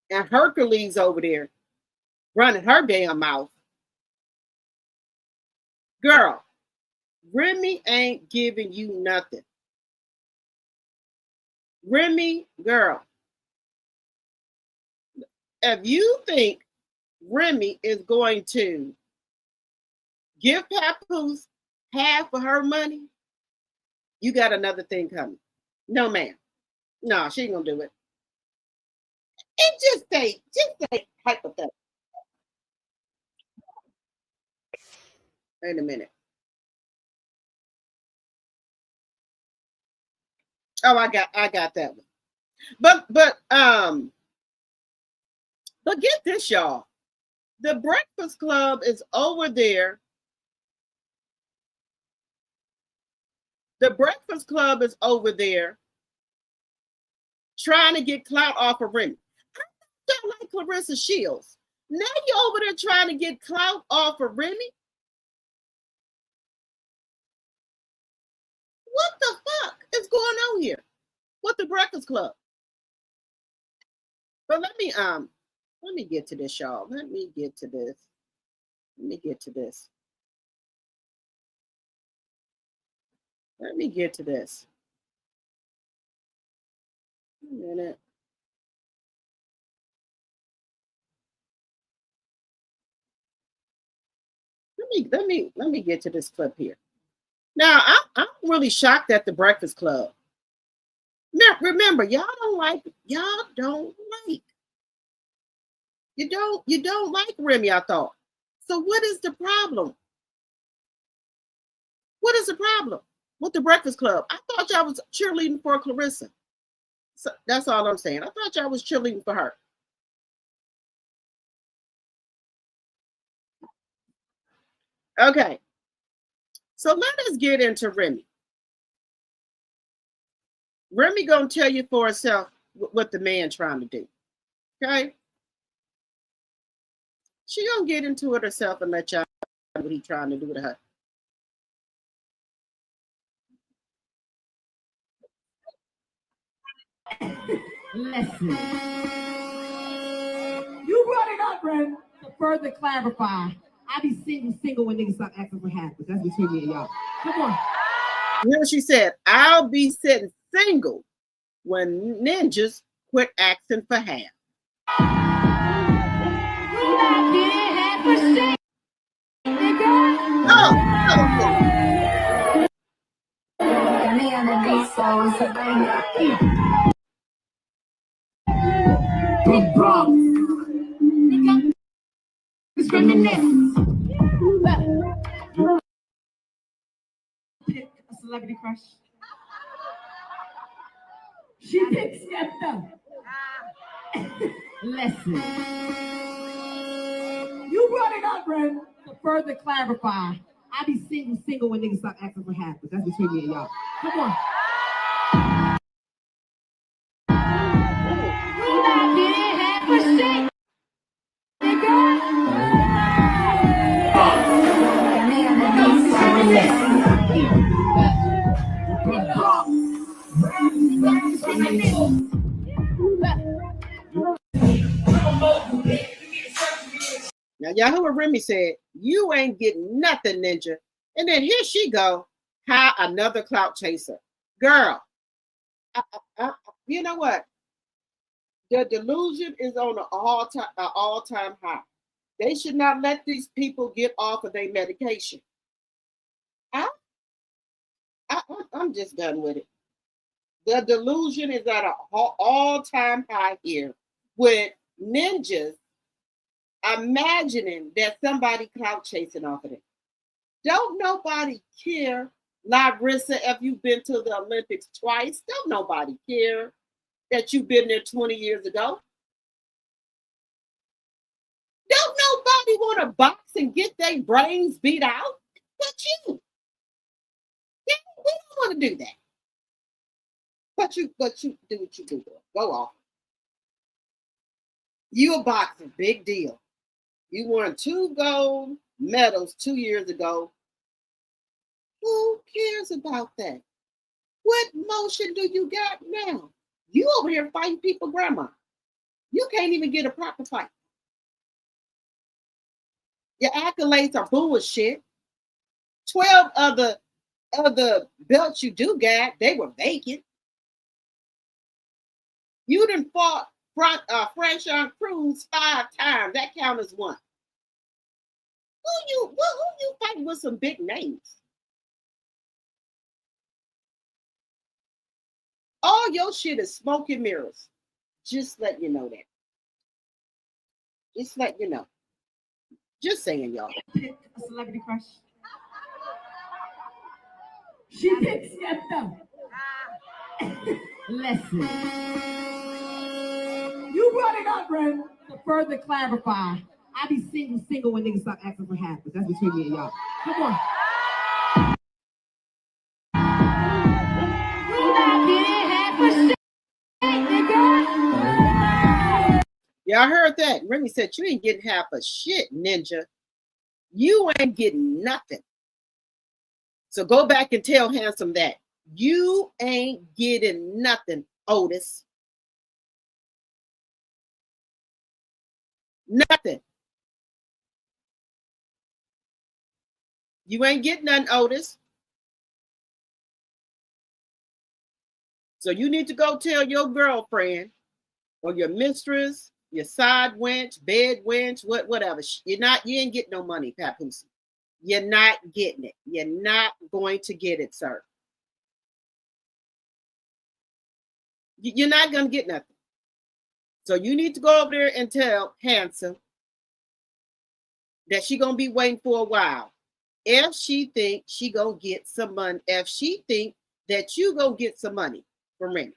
Speaker 1: And Hercules over there running her damn mouth. Girl, Remy ain't giving you nothing. Remy, girl, if you think Remy is going to give Papoose half of her money, you got another thing coming. No, ma'am. No, she ain't gonna do it. It just ain't hypothetical. Wait a minute. Oh, I got that one. But get this, y'all. The Breakfast Club is over there. The Breakfast Club is over there trying to get clout off of Remy. I don't like Claressa Shields. Now you're over there trying to get clout off of Remy. What the fuck is going on here with the Breakfast Club? But let me get to this, y'all. Let me get to this. Let me get to this. Let me get to this. A minute. Let me get to this clip here. Now, I'm really shocked at the Breakfast Club. Now, remember, you don't like Remy, I thought. So what is the problem? What is the problem with the Breakfast Club? I thought y'all was cheerleading for Claressa. So that's all I'm saying. I thought y'all was cheerleading for her. Okay. So let us get into Remy. Remy gonna tell you for herself what the man trying to do. Okay? She gonna get into it herself and let y'all know what he trying to do to her.
Speaker 4: Listen. You brought it up, Ren. To further clarify, I be single when niggas stop asking for half, but that's between me and y'all. Come on.
Speaker 1: You know what she said? I'll be sitting single when ninjas quit asking for half.
Speaker 4: You not getting half for shit, nigga. Big bro. Nigga. Discriminate. Pick a celebrity crush. She picked Skepta. Listen. You brought it up, Ren. To further clarify, I be single when niggas stop asking for half, but that's between me and y'all. Come on. You not getting half for shit, nigga.
Speaker 1: Now, y'all heard what Remy said. You ain't getting nothing, Ninja. And then here she go. How another clout chaser. Girl, you know what? The delusion is on an all-time high. They should not let these people get off of their medication. I'm just done with it. The delusion is at an all-time high here with ninjas imagining that somebody clout chasing off of it. Don't nobody care, Claressa, if you've been to the Olympics twice. Don't nobody care that you've been there 20 years ago. Don't nobody want to box and get their brains beat out but you. We don't want to do that. But you do what you do. Go off. You a boxer, big deal. You won 2 gold medals 2 years ago. Who cares about that? What motion do you got now? You over here fighting people, grandma. You can't even get a proper fight. Your accolades are bullshit. 12 other belts you got, they were vacant. You done fought Franchon Cruz 5 times. That count as 1. Who you fighting with some big names? All your shit is smoke and mirrors. Just let you know that. Just let you know. Just saying, y'all.
Speaker 4: A celebrity crush. She picked Skepta. Listen. You brought it up, Ren. To further clarify, I be single when niggas stop asking for half. But that's between me and y'all. Come on. You not getting half a shit, nigga.
Speaker 1: Y'all heard that? Remy said you ain't getting half a shit, Ninja. You ain't getting nothing. So go back and tell Handsome that. You ain't getting nothing, Otis. Nothing. You ain't getting nothing, Otis. So you need to go tell your girlfriend or your mistress, your side wench, bed wench, whatever. You ain't getting no money, Papoose. You're not getting it. You're not going to get it, sir. You're not going to get nothing. So you need to go over there and tell Handsome that she going to be waiting for a while. If she thinks she going to get some money, if she think that you going to get some money from Remy,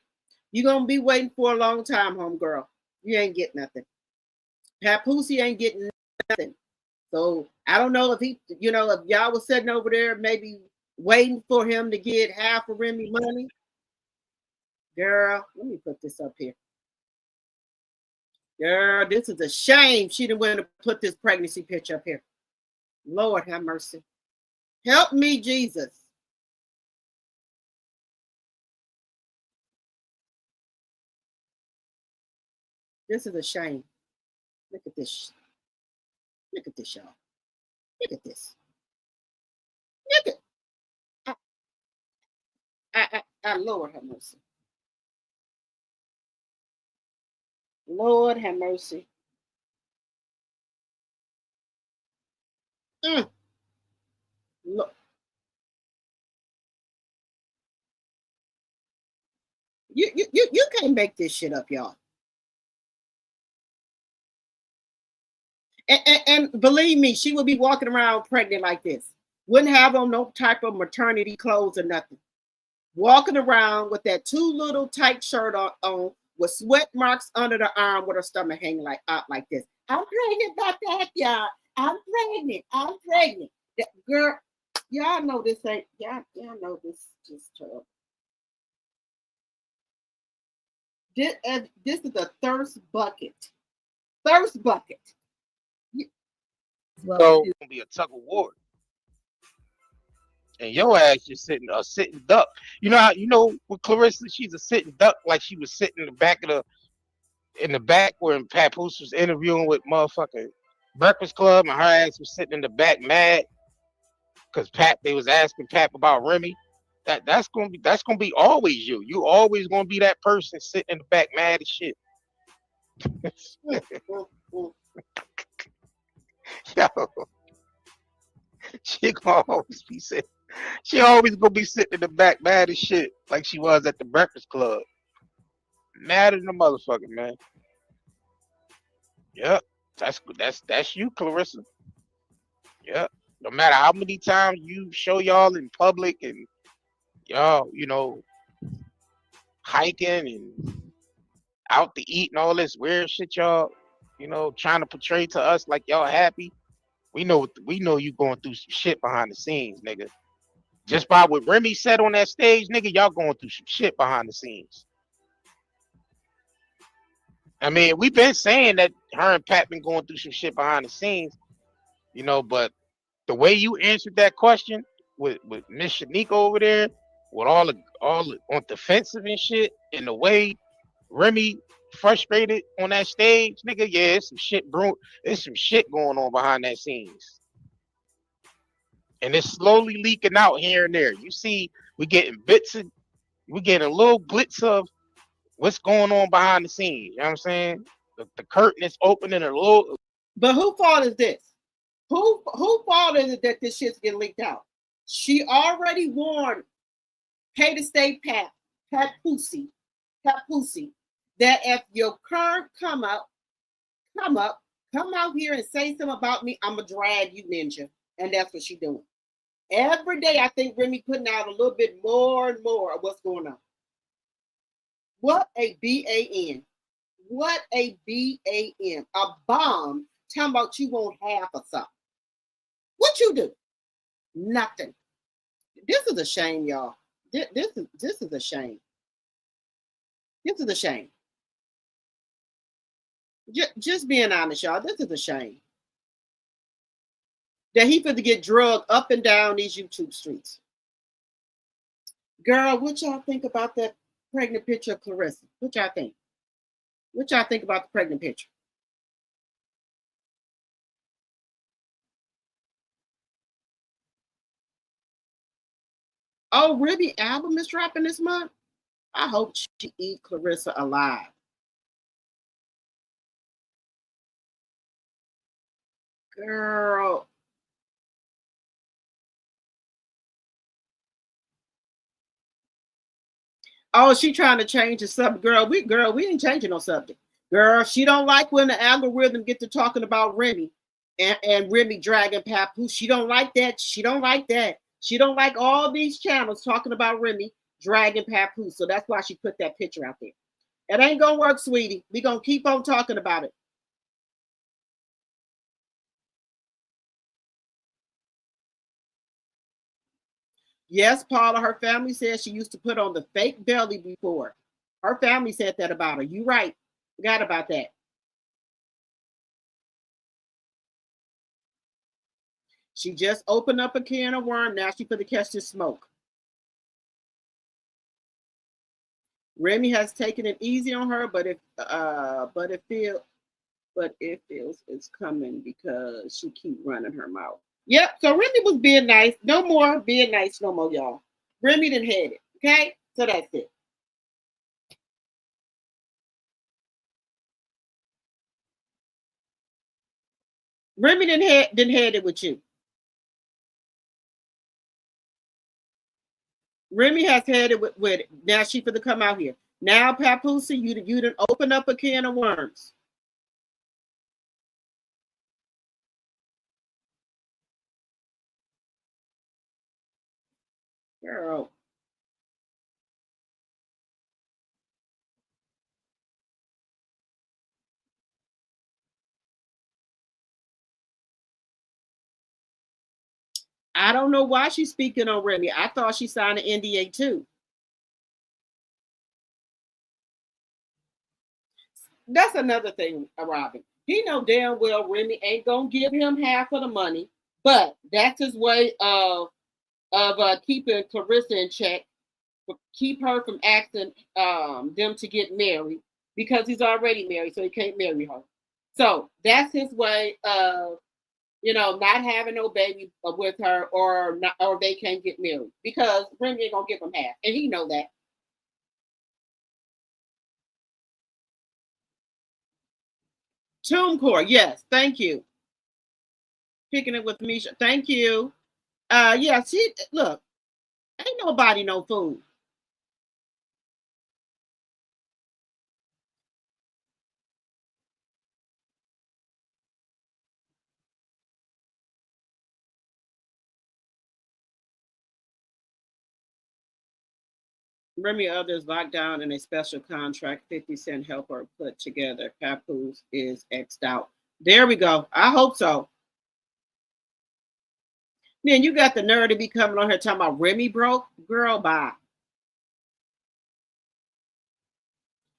Speaker 1: you're going to be waiting for a long time, homegirl. You ain't getting nothing. Papoose ain't getting nothing. So I don't know if if y'all was sitting over there maybe waiting for him to get half of Remy money. Girl, let me put this up here. Girl, this is a shame she didn't want to put this pregnancy picture up here. Lord have mercy. Help me, Jesus. This is a shame. Look at this. Look at this, y'all. Look at this. Look at Lord have mercy. Lord have mercy. Look. You can't make this shit up, y'all. And believe me, she would be walking around pregnant like this. Wouldn't have on no type of maternity clothes or nothing. Walking around with that too little tight shirt on with sweat marks under the arm with her stomach hanging out like this. I'm pregnant about that, y'all. I'm pregnant. That girl, y'all know this ain't, y'all know this just terrible. This is a thirst bucket. Thirst bucket.
Speaker 5: So it's gonna be a tug of war. and your ass just sitting a sitting duck. You know how with Claressa, she's a sitting duck, like she was sitting in the back of the back when Papoose was interviewing with motherfucking Breakfast Club, and her ass was sitting in the back mad because they was asking Pap about Remy. That's gonna be always you. You always gonna be that person sitting in the back mad as shit. Yo, she gonna always be sitting. She always gonna be sitting in the back mad as shit, like she was at the Breakfast Club. Mad as the motherfucker, man. Yep, that's you, Claressa. Yep. No matter how many times you show y'all in public and y'all, hiking and out to eat and all this weird shit, y'all, trying to portray to us like y'all happy. We know you going through some shit behind the scenes, nigga. Just by what Remy said on that stage, nigga, y'all going through some shit behind the scenes. I mean, we've been saying that her and Pat been going through some shit behind the scenes, but the way you answered that question with Miss Shanika over there, with all the on defensive and shit, and the way Remy frustrated on that stage, nigga, yeah, it's some shit, bro. There's some shit going on behind that scenes, and it's slowly leaking out here and there. You see, we getting a little glitz of what's going on behind the scenes. You know what I'm saying? The curtain is opening a little.
Speaker 1: But who fault is this? Who fault is it that this shit's getting leaked out? She already warned Pay to Stay Papoose, that if your current come out here and say something about me, I'ma drag you, ninja. And that's what she's doing. Every day I think Remy putting out a little bit more and more of what's going on. What a BAN. What a BAN. A bomb talking about you won't half or something. What you do? Nothing. This is a shame, y'all. This is a shame. This is a shame. Just being honest, y'all. This is a shame. That he finna get drugged up and down these YouTube streets. Girl, what y'all think about that pregnant picture of Claressa? What y'all think? What y'all think about the pregnant picture? Oh, Remy album is dropping this month? I hope she eat Claressa alive. Girl. Oh, she trying to change the subject. Girl, we ain't changing no subject. Girl, she don't like when the algorithm get to talking about Remy and Remy dragging Papoose. She don't like that. She don't like that. She don't like all these channels talking about Remy dragging Papoose. So that's why she put that picture out there. It ain't gonna work, sweetie. We gonna keep on talking about it. Yes, Paula, her family said she used to put on the fake belly before. Her family said that about her. You right. Forgot about that. She just opened up a can of worm. Now she finna catch this smoke. Remy has taken it easy on her, but it feels it's coming because she keep running her mouth. Yep. So Remy was being nice. No more being nice no more, y'all. Remy done had it. Okay. So that's it. Remy didn't had it with you. Remy has had it with it. Now she finna come out here. Now, Papoose, you done open up a can of worms. Girl. I don't know why she's speaking on Remy. I thought she signed an NDA too. That's another thing, Robin. He know damn well Remy ain't gonna give him half of the money, but that's his way of of keeping Claressa in check, keep her from asking them to get married because he's already married, so he can't marry her. So that's his way of, not having no baby with her, or not, or they can't get married because Remy ain't gonna give him half, and he know that. TuneCore, yes, thank you. Picking it with Misha, thank you. Yeah, she look, ain't nobody no fool. Remy others locked down in a special contract 50 Cent helper put together. Papoose is X'd out. There we go. I hope so. Then you got the nerve to be coming on here talking about Remy broke. Girl, bye.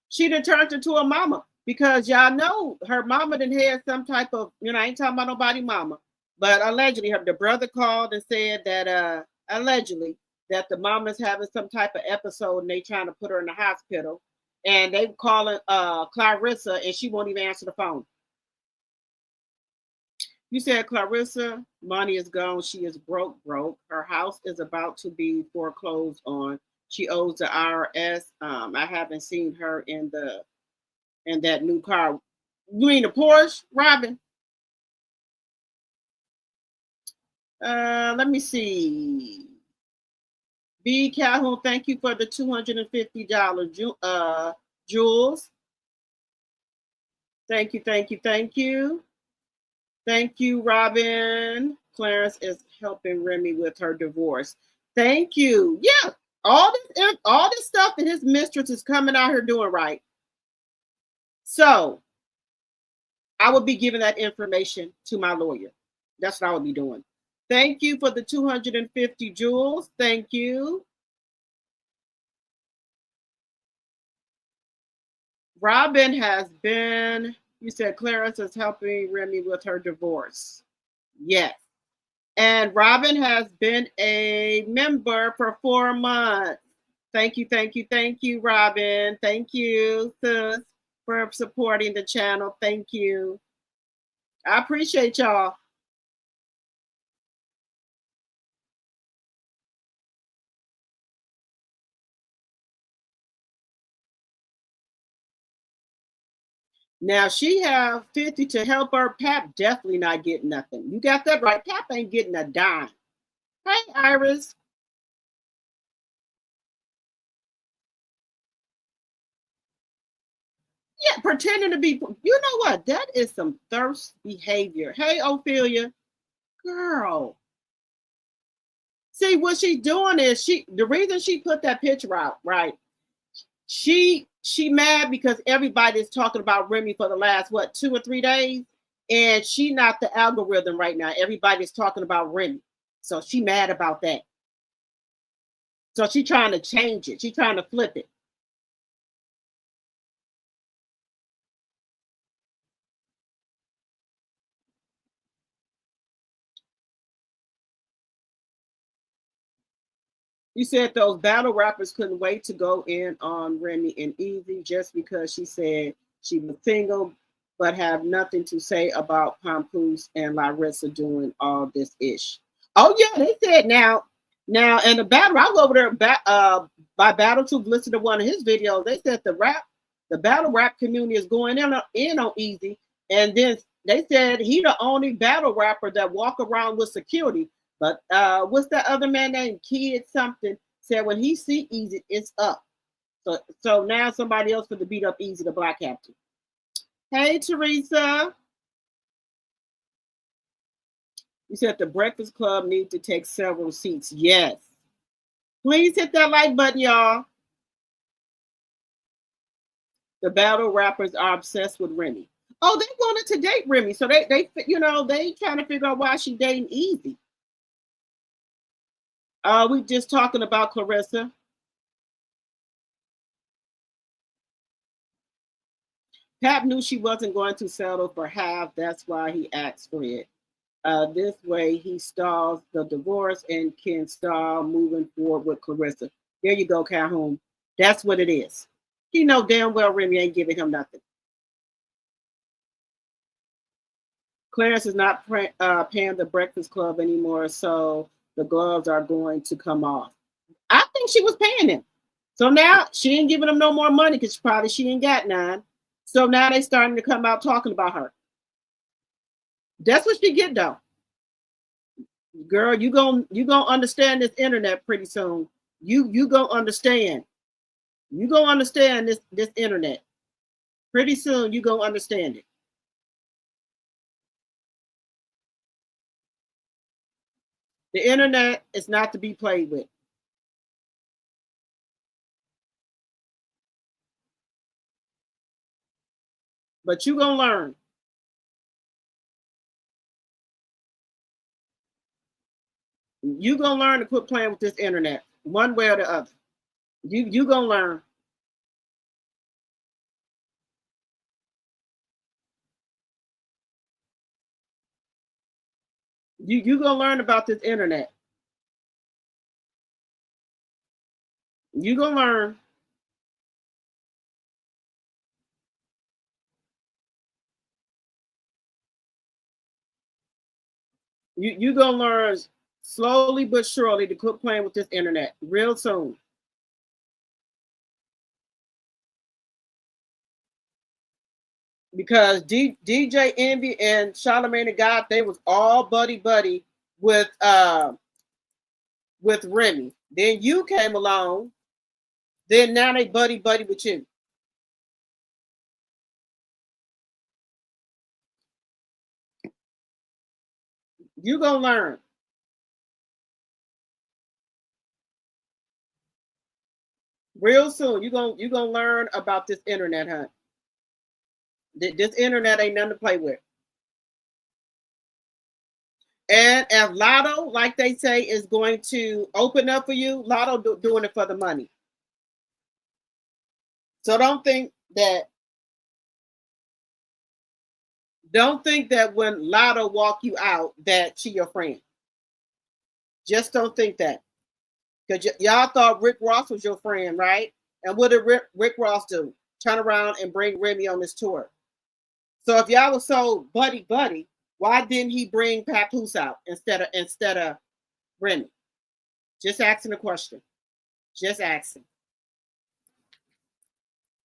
Speaker 1: She done turned into a mama because y'all know her mama done had some type of, I ain't talking about nobody mama, but allegedly the brother called and said that allegedly that the mama's having some type of episode and they trying to put her in the hospital, and they calling Claressa and she won't even answer the phone. You said Claressa, money is gone. She is broke. Her house is about to be foreclosed on. She owes the IRS. I haven't seen her in that new car. You mean the Porsche, Robin? Let me see. B Calhoun, thank you for the $250. Jules. Thank you. Thank you, Robin. Clarence is helping Remy with her divorce. Thank you. Yeah, all this stuff that his mistress is coming out here doing right. So I would be giving that information to my lawyer. That's what I would be doing. Thank you for the 250 Jules. Thank you. Robin has been, you said Clarence is helping Remy with her divorce. Yes. And Robin has been a member for 4 months. Thank you, Robin. Thank you, sis, for supporting the channel. Thank you. I appreciate y'all. Now she have 50 to help her. Pap definitely not getting nothing. You got that right. Pap ain't getting a dime. Hey, Iris. Yeah, pretending to be. You know what? That is some thirst behavior. Hey, Ophelia. Girl. See, what she's doing is the reason she put that picture out, right? She mad because everybody's talking about Remy for the last 2 or 3 days, and she not the algorithm right now. Everybody's talking about Remy, so she mad about that. So she trying to change it. She trying to flip it. You said those battle rappers couldn't wait to go in on Remy and Easy just because she said she was single, but have nothing to say about Papoose and Claressa doing all this ish. Oh yeah, they said now in the battle, I go over there by BattleTube, listen to one of his videos. They said the battle rap community is going in on Easy, and then they said he the only battle rapper that walk around with security. But what's that other man named Kid something said when he see Easy, it's up. So now somebody else for to beat up Easy, the black captain. Hey Teresa. You said the Breakfast Club need to take several seats. Yes. Please hit that like button, y'all. The battle rappers are obsessed with Remy. Oh, they wanted to date Remy, so they trying to figure out why she dating Easy. We just talking about Claressa. Pap knew she wasn't going to settle for half. That's why he asked for it. This way, he stalls the divorce and can stall moving forward with Claressa. There you go, Calhoun. That's what it is. He know damn well Remy ain't giving him nothing. Clarence is not paying the Breakfast Club anymore, so the gloves are going to come off. I think she was paying him. So now she ain't giving him no more money because probably she ain't got none. So now they starting to come out talking about her. That's what she get though. Girl, you gonna understand this internet pretty soon. You gonna understand. You gonna understand this internet. Pretty soon you gonna understand it. The internet is not to be played with. But you gonna learn. You gonna learn to quit playing with this internet, one way or the other. You gonna learn. You gonna learn about this internet. You gonna learn. You gonna learn slowly but surely to quit playing with this internet real soon. Because DJ Envy and Charlamagne the God, they was all buddy with Remy. Then you came along. Then now they buddy with you. You gonna learn. Real soon. You gonna learn about this internet, huh? This internet ain't nothing to play with. And if Lotto, like they say, is going to open up for you, Lotto doing it for the money. So don't think that when Lotto walk you out that she your friend. Just don't think that. Because y'all thought Rick Ross was your friend, right? And what did Rick Ross do? Turn around and bring Remy on this tour. So if y'all was so buddy, why didn't he bring Papoose out instead of Remy? Just asking a question. Just asking.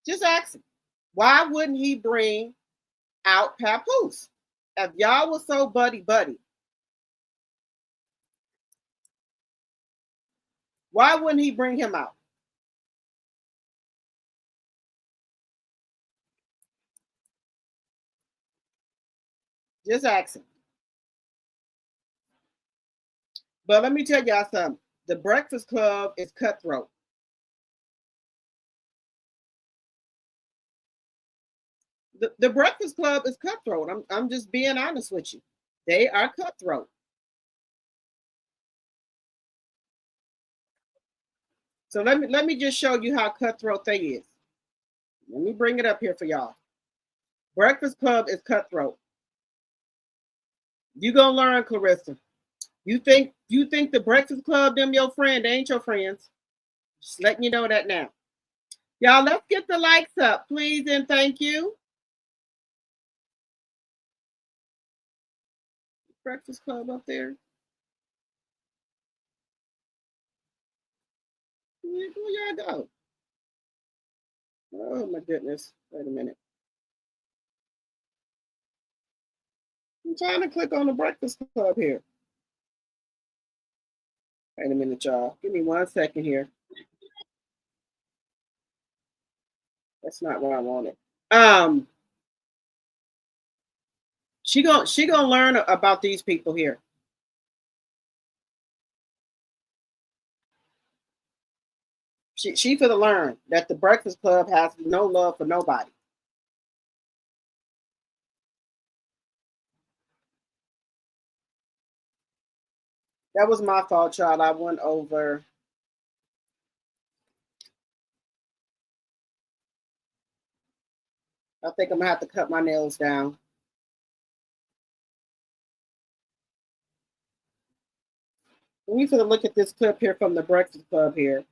Speaker 1: Just asking. Why wouldn't he bring out Papoose? If y'all was so buddy, why wouldn't he bring him out? Just asking. But let me tell y'all something. The Breakfast Club is cutthroat. The Breakfast Club is cutthroat. I'm just being honest with you. They are cutthroat. So let me just show you how cutthroat they is. Let me bring it up here for y'all. Breakfast Club is cutthroat. You gonna learn, Claressa. You think the Breakfast Club them your friend? They ain't your friends. Just letting you know that now. Y'all, let's get the likes up, please, and thank you. Breakfast Club up there. Where y'all go? Oh my goodness. Wait a minute. I'm trying to click on the Breakfast Club here. Wait a minute, y'all. Give me 1 second here. That's not what I wanted. She gonna learn about these people here. She finna learn that the Breakfast Club has no love for nobody. That was my fault, child. I went over. I think I'm gonna have to cut my nails down. We finna look at this clip here from the Breakfast Club here.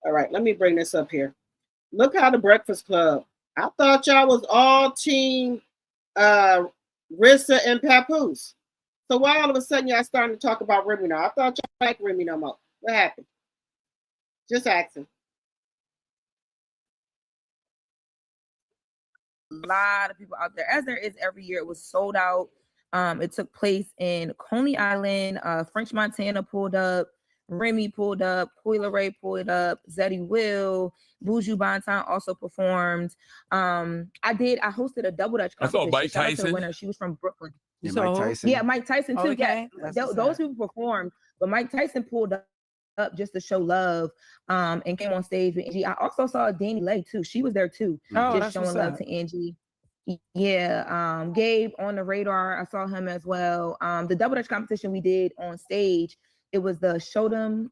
Speaker 1: All right, let me bring this up here. Look how the Breakfast Club. I thought y'all was all team Rissa and Papoose. So why all of a sudden y'all starting to talk about Remy now? I thought y'all like Remy no more. What happened? Just asking.
Speaker 6: A lot of people out there, as there is every year. It was sold out. It took place in Coney Island. French Montana pulled up. Remy pulled up. Coyle Ray pulled up. Zeddy Will. Buju Banton also performed. I hosted a double dutch competition.
Speaker 7: I saw Mike
Speaker 6: Shout out to the
Speaker 7: Tyson.
Speaker 6: winner. She was from Brooklyn.
Speaker 8: Yeah, Mike Tyson.
Speaker 6: Yeah, Mike Tyson too.
Speaker 8: Okay.
Speaker 6: Yeah, those people performed, but Mike Tyson pulled up just to show love and came on stage with Angie. I also saw Danny Lay too. She was there too, just showing love to Angie. Yeah, Gabe on the radar. I saw him as well. The double dutch competition we did on stage, it was the Show Them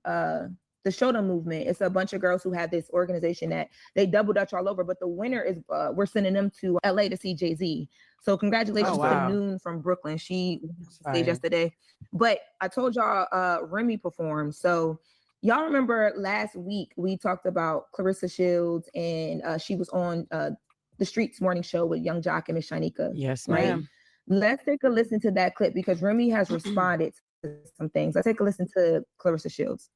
Speaker 6: movement. It's a bunch of girls who have this organization that they double dutch all over, but the winner is we're sending them to LA to see Jay-Z. So congratulations to Noon from Brooklyn. She staged yesterday. But I told y'all Remy performed. So y'all remember last week we talked about Claressa Shields and she was on the Streets morning show with Young Jock and Miss Shanika.
Speaker 8: Yes,
Speaker 6: right?
Speaker 8: ma'am.
Speaker 6: Let's take a listen to that clip because Remy has responded to some things. Let's take a listen to Claressa Shields.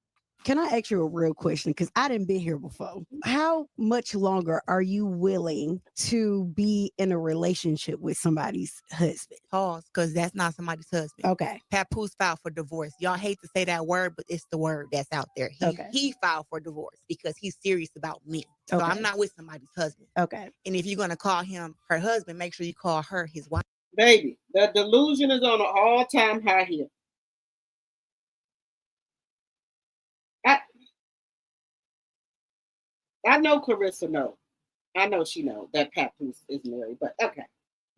Speaker 9: Can I ask you a real question? Because I didn't be here before. How much longer are you willing to be in a relationship with somebody's husband?
Speaker 10: Pause, because that's not somebody's husband.
Speaker 9: Okay.
Speaker 10: Papoose filed for divorce. Y'all hate to say that word, but it's the word that's out there. He filed for divorce because he's serious about men. So I'm not with somebody's husband.
Speaker 9: Okay.
Speaker 10: And if you're going to call him her husband, make sure you call her his wife.
Speaker 1: Baby, the delusion is on an all-time high here. I know Claressa know. I know she know that Papoose is married, but okay.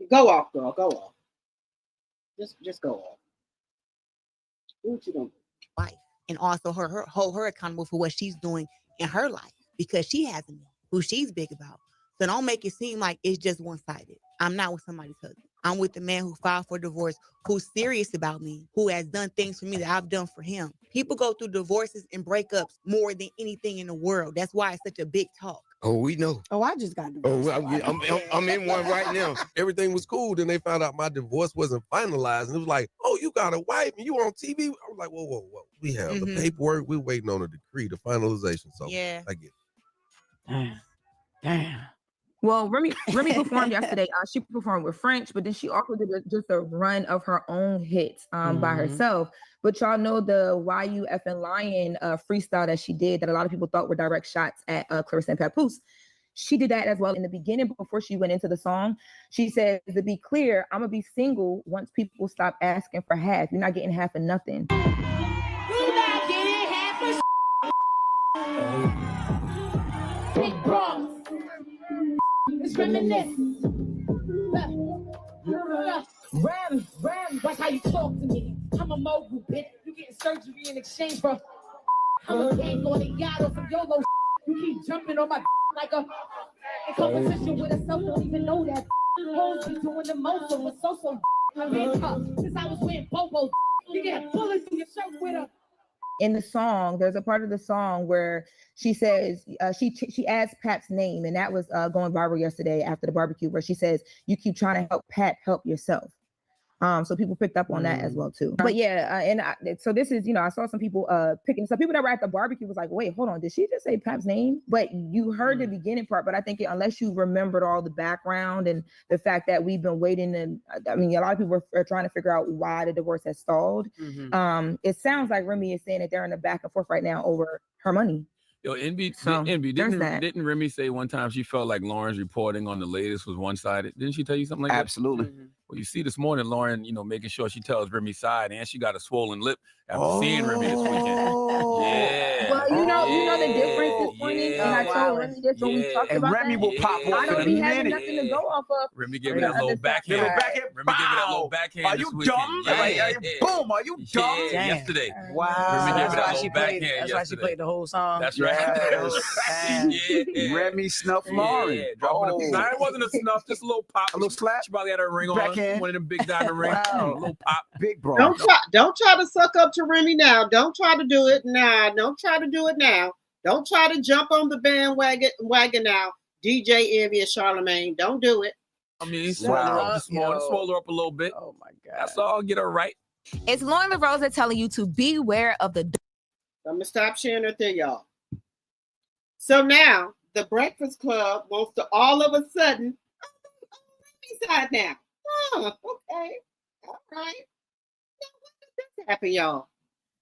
Speaker 1: Go off, girl. Go off. Just go off. Do what you don't do.
Speaker 10: Wife. And also hold her accountable for what she's doing in her life because she has a man who she's big about. So don't make it seem like it's just one-sided. I'm not with somebody's husband. I'm with the man who filed for divorce, who's serious about me, who has done things for me that I've done for him. People go through divorces and breakups more than anything in the world. That's why it's such a big talk.
Speaker 11: Oh, we know.
Speaker 9: Oh, I just got divorced.
Speaker 11: I'm in one right now. Everything was cool. Then they found out my divorce wasn't finalized. And it was like, oh, you got a wife and you on TV? I was like, whoa. We have the paperwork. We're waiting on a decree, the finalization. So
Speaker 10: yeah,
Speaker 11: I get it.
Speaker 9: Damn.
Speaker 6: Well, Remy performed yesterday. She performed with French, but then she also did just a run of her own hits by herself. But y'all know the Why You Effing Lying freestyle that she did that a lot of people thought were direct shots at Claressa and Papoose. She did that as well in the beginning before she went into the song. She said, to be clear, I'm going to be single once people stop asking for half. You're not getting half of nothing.
Speaker 4: You're not getting half of Big Bronx. It's reminiscent. Ram, watch how you talk to me. I'm a mogul, bitch. You getting surgery in exchange for I'm a king on a yacht or some YOLO. You keep jumping on my like a in competition with herself. Don't even know that. Hoes be doing the most of what's so. I've been tough since I was wearing bobos. You get bullets in your shirt with her.
Speaker 6: In the song, there's a part of the song where she says she adds Pap's name, and that was going viral yesterday after the barbecue, where she says, "You keep trying to help Pap, help yourself." So people picked up on that as well too. But yeah, so this is, I saw some people picking this up. People that were at the barbecue was like, "Wait, hold on, did she just say Pap's name?" But you heard the beginning part. But I think unless you remembered all the background and the fact that we've been waiting, and I mean, a lot of people are trying to figure out why the divorce has stalled. It sounds like Remy is saying that they're in a back and forth right now over her money.
Speaker 7: Yo, Envy,
Speaker 6: So,
Speaker 7: didn't Remy say one time she felt like Lauren's reporting on the latest was one-sided? Didn't she tell you something like that?
Speaker 8: Absolutely.
Speaker 7: Well, you see this morning, Lauren, making sure she tells Remy's side, and she got a swollen lip after seeing Remy this weekend. Yeah.
Speaker 6: Well, you know the difference. morning,
Speaker 7: Yeah.
Speaker 6: and I
Speaker 9: Oh,
Speaker 6: told
Speaker 9: wow.
Speaker 6: Remy this when we talked
Speaker 8: And
Speaker 6: about
Speaker 8: Remy
Speaker 6: that.
Speaker 8: will pop
Speaker 7: Yeah.
Speaker 8: off
Speaker 6: I
Speaker 8: in
Speaker 6: don't
Speaker 8: a
Speaker 6: be having
Speaker 8: minute.
Speaker 6: nothing to go off of.
Speaker 7: Remy
Speaker 6: on
Speaker 7: gave me
Speaker 6: the
Speaker 7: that little
Speaker 6: other
Speaker 7: backhand.
Speaker 8: Little
Speaker 6: side.
Speaker 8: backhand.
Speaker 7: Remy gave me that little
Speaker 8: Bow.
Speaker 7: backhand
Speaker 8: Are
Speaker 7: this
Speaker 8: you
Speaker 7: weekend.
Speaker 8: dumb?
Speaker 7: Yeah.
Speaker 8: Like, boom. Are you dumb?
Speaker 7: Yeah,
Speaker 9: Damn.
Speaker 7: yesterday.
Speaker 8: Wow.
Speaker 7: Remy
Speaker 9: So
Speaker 7: gave
Speaker 9: that's
Speaker 7: me that
Speaker 9: why
Speaker 7: little
Speaker 9: she played.
Speaker 7: backhand
Speaker 9: That's why she
Speaker 7: yesterday.
Speaker 9: played the whole song.
Speaker 7: That's right.
Speaker 8: Yes.
Speaker 7: Yeah.
Speaker 8: Remy snuff Lauren.
Speaker 7: Yeah, dropping
Speaker 8: Oh.
Speaker 7: a. Nah, it wasn't a snuff, just a little pop.
Speaker 8: A little slap?
Speaker 7: She probably had her ring on.
Speaker 8: Backhand?
Speaker 7: One of them big diamond rings.
Speaker 8: Wow.
Speaker 7: A little pop.
Speaker 8: Big bro.
Speaker 1: Don't try to suck up to Remy now. Don't try to do it. Nah, don't try to do it now. Don't try to jump on the bandwagon now. DJ Envy and Charlemagne. Don't do it.
Speaker 7: I mean, swole her up this morning, swole her up a little bit.
Speaker 9: Oh my God.
Speaker 7: That's all. Get her right.
Speaker 6: It's Lauren LaRosa telling you to beware of the.
Speaker 1: I'm gonna stop sharing it there, y'all. So now the Breakfast Club wants to all of a sudden side now. Oh, okay. All right. When did this happen, y'all?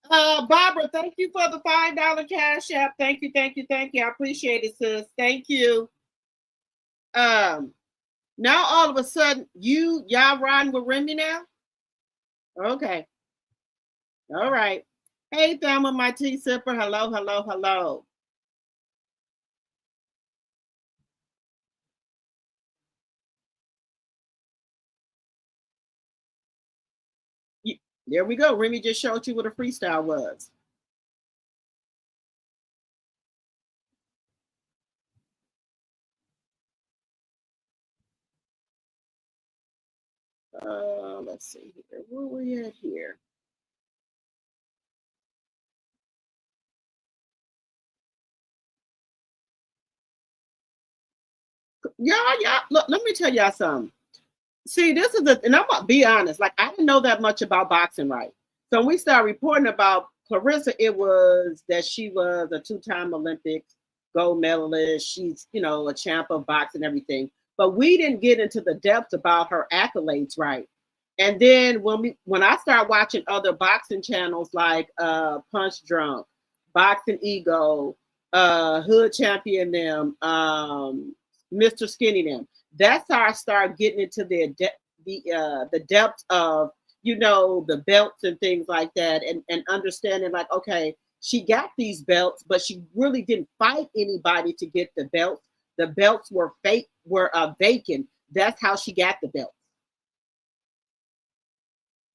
Speaker 1: Barbara, thank you for the $5 cash app. Thank you. I appreciate it, sis. Thank you. Now all of a sudden, y'all riding with Remy now? Okay. All right. Hey, Thelma, my tea sipper. Hello. There we go. Remy just showed you what a freestyle was. Let's see here. Where we at here? Y'all, look, let me tell y'all something. See, this is and I'm gonna be honest, like I didn't know that much about boxing, right? So when we started reporting about Claressa, it was that she was a 2-time Olympics gold medalist. She's, a champ of boxing and everything. But we didn't get into the depths about her accolades, right? And then when I started watching other boxing channels like Punch Drunk, Boxing Ego, Hood Champion them, Mr. Skinny them, that's how I started getting into the depths of the belts and things like that, and understanding like, okay, she got these belts, but she really didn't fight anybody to get the belts. The belts were vacant. That's how she got the belts.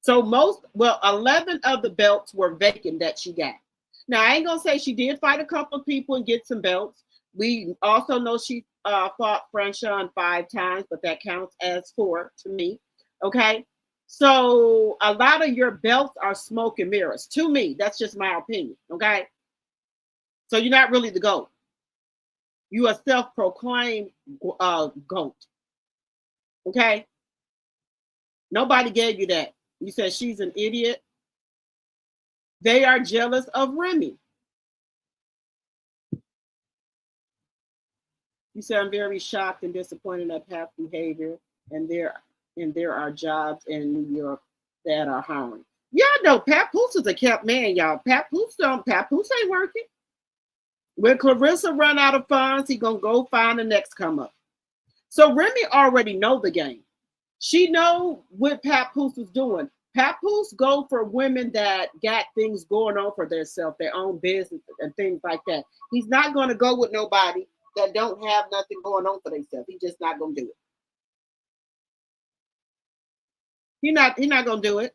Speaker 1: So 11 of the belts were vacant that she got. Now I ain't gonna say she did fight a couple of people and get some belts. We also know she fought Franchon 5 times, but that counts as 4 to me. Okay. So a lot of your belts are smoke and mirrors. To me, that's just my opinion. Okay. So you're not really the GOAT. You are self-proclaimed GOAT. Okay. Nobody gave you that. You said she's an idiot. They are jealous of Remy. You said, I'm very shocked and disappointed at Pat's behavior, and there are jobs in New York that are hiring. Y'all know Papoose is a kept man, y'all. Papoose ain't working. When Claressa run out of funds, he gonna go find the next come up. So Remy already know the game. She know what Papoose is doing. Papoose go for women that got things going on for themselves, their own business and things like that. He's not gonna go with nobody that don't have nothing going on for themselves. He's just not gonna do it. He's not gonna do it.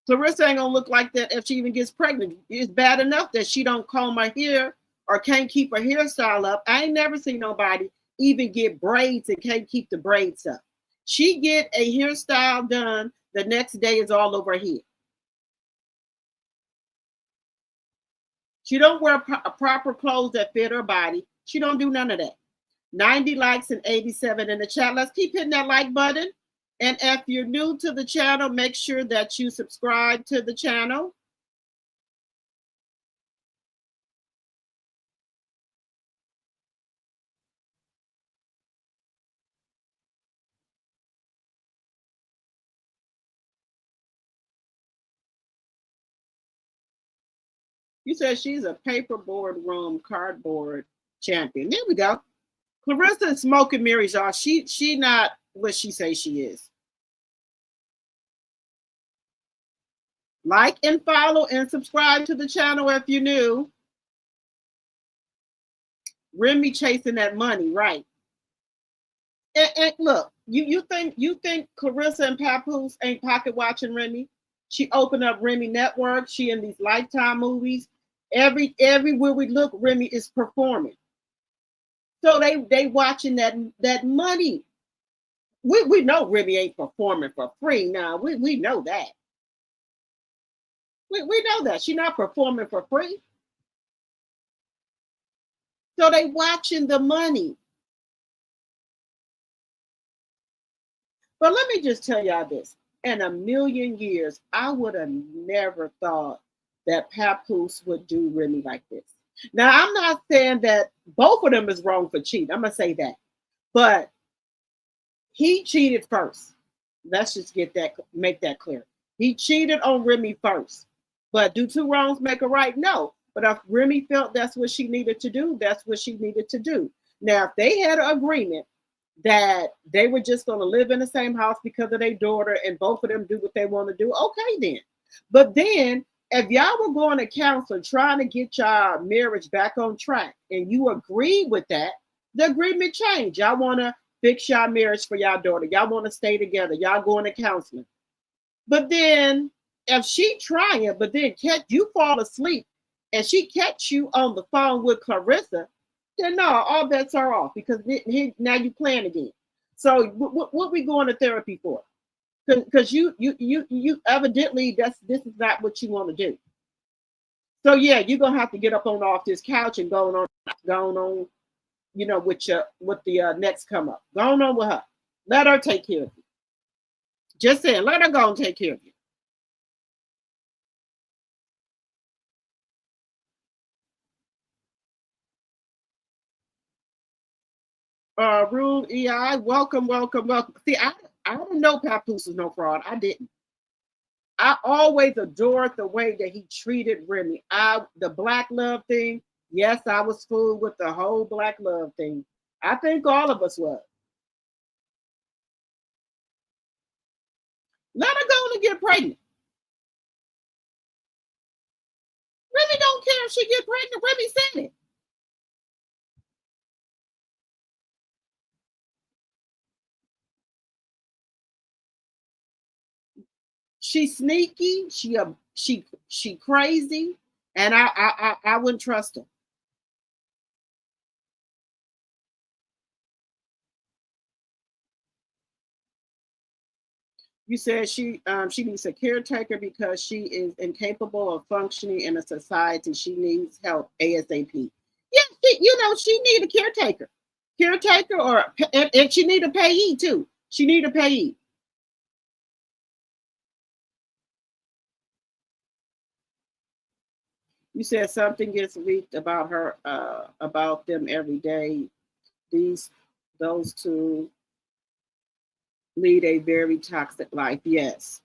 Speaker 1: Claressa ain't gonna look like that if she even gets pregnant. It's bad enough that she don't comb her hair or can't keep her hairstyle up. I ain't never seen nobody even get braids and can't keep the braids up. She get a hairstyle done, the next day is all over her head. She don't wear proper clothes that fit her body. She don't do none of that. 90 likes and 87 in the chat. Let's keep hitting that like button. And if you're new to the channel, make sure that you subscribe to the channel. You said she's a paperboard room cardboard champion. There we go. Claressa is smoking mirrors, y'all. She not what she say she is. Like and follow and subscribe to the channel if you're new. Remy chasing that money, right? And look, you think Claressa and Papoose ain't pocket watching Remy? She opened up Remy Network. She in these Lifetime movies. Everywhere we look, Remy is performing. So they watching that money. We know Remy ain't performing for free now. We know that. We know that. She's not performing for free. So they watching the money. But let me just tell y'all this. In a million years, I would have never thought that Papoose would do Remy like this. Now, I'm not saying that both of them is wrong for cheating. I'm going to say that. But he cheated first. Let's just make that clear. He cheated on Remy first. But do two wrongs make a right? No. But if Remy felt that's what she needed to do, that's what she needed to do. Now, if they had an agreement that they were just going to live in the same house because of their daughter and both of them do what they want to do, okay then. But then if y'all were going to counsel trying to get y'all marriage back on track and you agreed with that, the agreement changed. Y'all want to fix y'all marriage for y'all daughter. Y'all want to stay together. Y'all going to counseling. But then if she trying, but then you fall asleep and she catch you on the phone with Claressa, then no, all bets are off because now you playing again. So what we going to therapy for? Because you evidently this is not what you want to do. So yeah, you're gonna have to get up on off this couch and going on, with the next come up. Going on with her. Let her take care of you. Just saying, let her go and take care of you. Rule EI, welcome. See, I didn't know Papoose was no fraud. I didn't. I always adored the way that he treated Remy. The black love thing, yes, I was fooled with the whole black love thing. I think all of us was. Let her go and get pregnant. Remy don't care if she get pregnant. Remy said it. She's sneaky. She crazy, and I wouldn't trust her. You said she needs a caretaker because she is incapable of functioning in a society. She needs help ASAP. Yeah, she need a caretaker, and she need a payee too. She need a payee. You said something gets leaked about her, about them every day. Those two lead a very toxic life. Yes.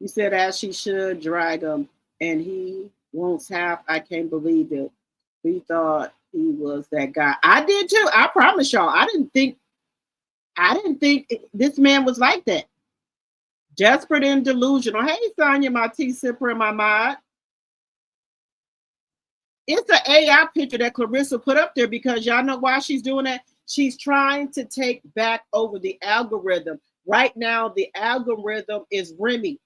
Speaker 1: You said as she should drag him, and he wants half. I can't believe it. We thought he was that guy. I did too. I promise y'all. I didn't think this man was like that. Desperate and delusional. Hey, Sonya, my tea sipper in my mind. It's an AI picture that Claressa put up there because y'all know why she's doing that. She's trying to take back over the algorithm. Right now, the algorithm is Remy,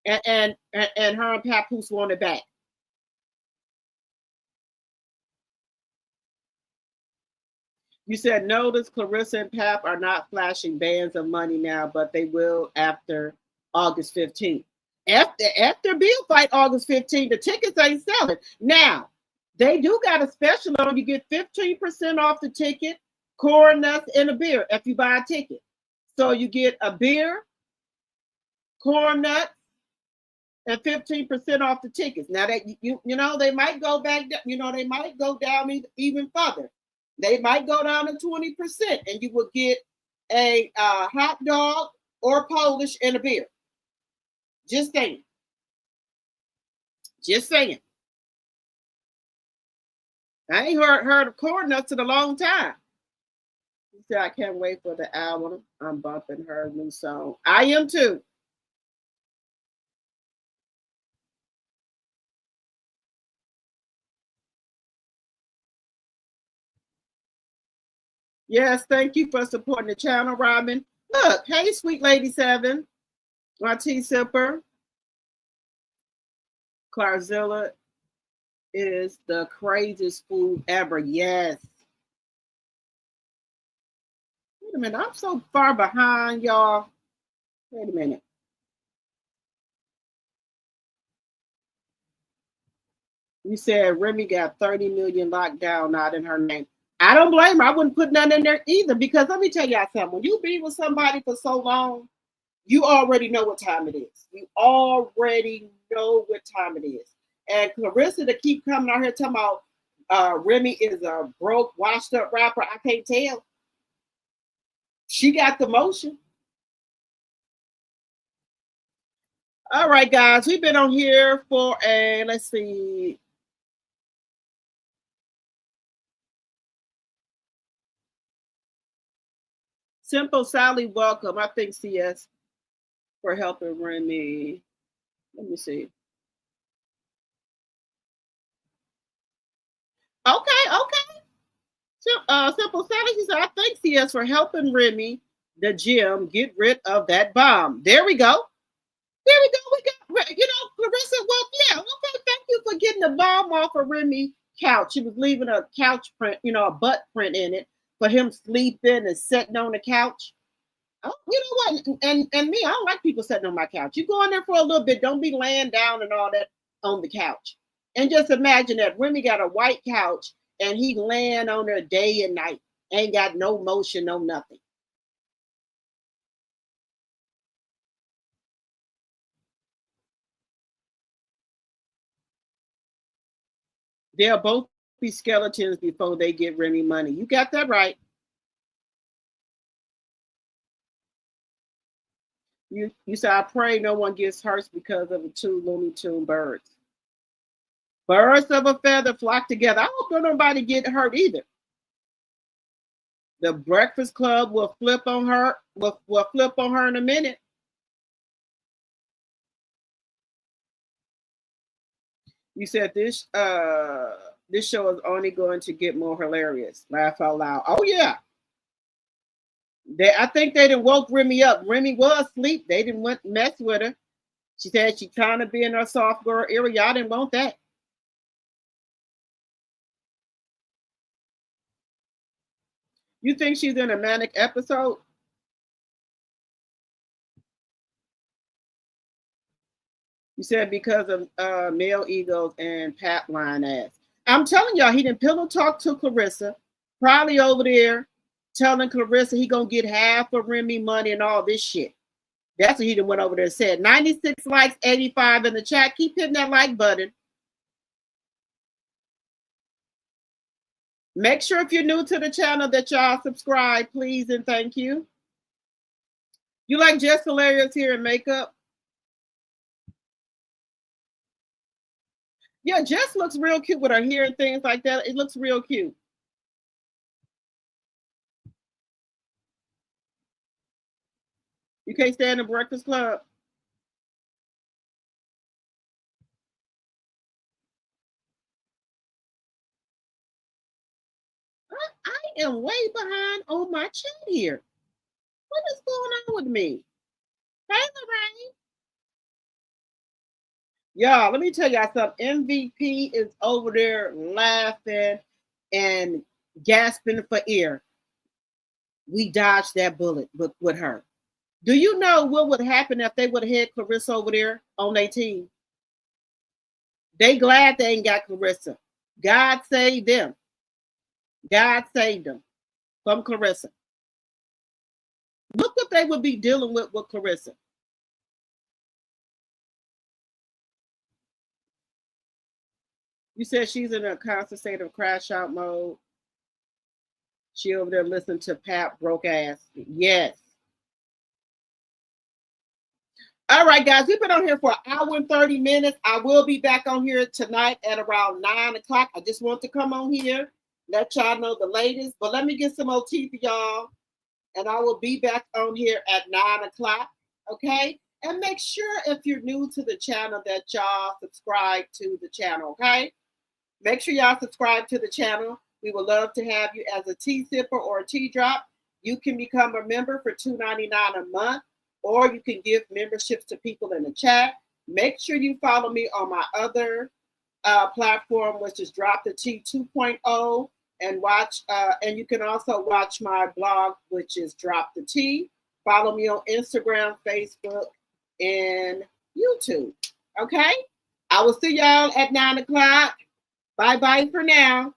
Speaker 1: and her and Papoose want it back. You said notice Claressa and Pap are not flashing bands of money now, but they will after August 15th. After Bill fight August 15th, the tickets ain't selling. Now, they do got a special on. You get 15% off the ticket, corn nuts, and a beer if you buy a ticket. So you get a beer, corn nuts, and 15% off the tickets. Now that they might go back, they might go down even further. They might go down to 20%, and you will get a hot dog or Polish and a beer. Just saying. Just saying. I ain't heard of corn nuts in a long time. She said, I can't wait for the album. I'm bumping her new song. I am too. Yes, thank you for supporting the channel, Robin. Look, hey, sweet lady 7, my tea sipper. Clarzilla is the craziest food ever. Yes. Wait a minute, I'm so far behind, y'all. Wait a minute. You said Remy got 30 million locked down, not in her name. I don't blame her. I wouldn't put none in there either, because let me tell y'all something. When you be with somebody for so long, you already know what time it is. You already know what time it is. And Claressa to keep coming out here talking about Remy is a broke, washed up rapper, I can't tell. She got the motion. All right, guys, we've been on here for let's see. Simple Sally, welcome. I think CS for helping Remy. Let me see. Okay. Simple Sally, she said, I thank CS for helping Remy, the gym, get rid of that bomb. There we go. There we go. We got, Claressa, well, yeah, okay, thank you for getting the bomb off of Remy couch. She was leaving a couch print, a butt print in it for him sleeping and sitting on the couch. Oh, you know what? And me, I don't like people sitting on my couch. You go in there for a little bit. Don't be laying down and all that on the couch. And just imagine that Remy got a white couch and he laying on there day and night. Ain't got no motion, no nothing. They'll both be skeletons before they get Remy money. You got that right. You said, I pray no one gets hurt because of the 2 Looney Tune birds. Birds of a feather flock together. I hope nobody get hurt either. The Breakfast Club will flip on her. Will flip on her in a minute. You said this show is only going to get more hilarious. Laugh out loud. Oh yeah. I think they didn't woke Remy up. Remy was asleep. They didn't mess with her. She said she trying to be in her soft girl era. Y'all didn't want that. You think she's in a manic episode? You said because of male egos and Pat line ass. I'm telling y'all, he didn't pillow talk to Claressa. Probably over there telling Claressa he gonna get half of Remy money and all this shit. That's what he done went over there and said. 96 likes, 85 in the chat. Keep hitting that like button. Make sure if you're new to the channel that y'all subscribe, please and thank you. You like Jess Hilarious here in makeup? Yeah, Jess looks real cute with her hair and things like that. It looks real cute. You can't stand the Breakfast Club? I am way behind on my chat here. What is going on with me? Hey, Lorraine. Y'all, let me tell y'all something. MVP is over there laughing and gasping for air. We dodged that bullet with her. Do you know what would happen if they would have had Claressa over there on their team? They glad they ain't got Claressa. God saved them. God saved them from Claressa. Look what they would be dealing with Claressa. You said she's in a constant state of crash out mode. She over there listening to Pat broke ass. Yes. All right, guys, we've been on here for an hour and 30 minutes. I will be back on here tonight at around 9 o'clock. I just want to come on here, let y'all know the latest. But let me get some OT for y'all. And I will be back on here at 9 o'clock. Okay? And make sure if you're new to the channel that y'all subscribe to the channel. Okay? Make sure y'all subscribe to the channel. We would love to have you as a tea sipper or a tea drop. You can become a member for $2.99 a month, or you can give memberships to people in the chat. Make sure you follow me on my other platform, which is Drop the Tea 2.0, and watch. And you can also watch my blog, which is Drop the Tea. Follow me on Instagram, Facebook, and YouTube. Okay? I will see y'all at 9 o'clock. Bye-bye for now.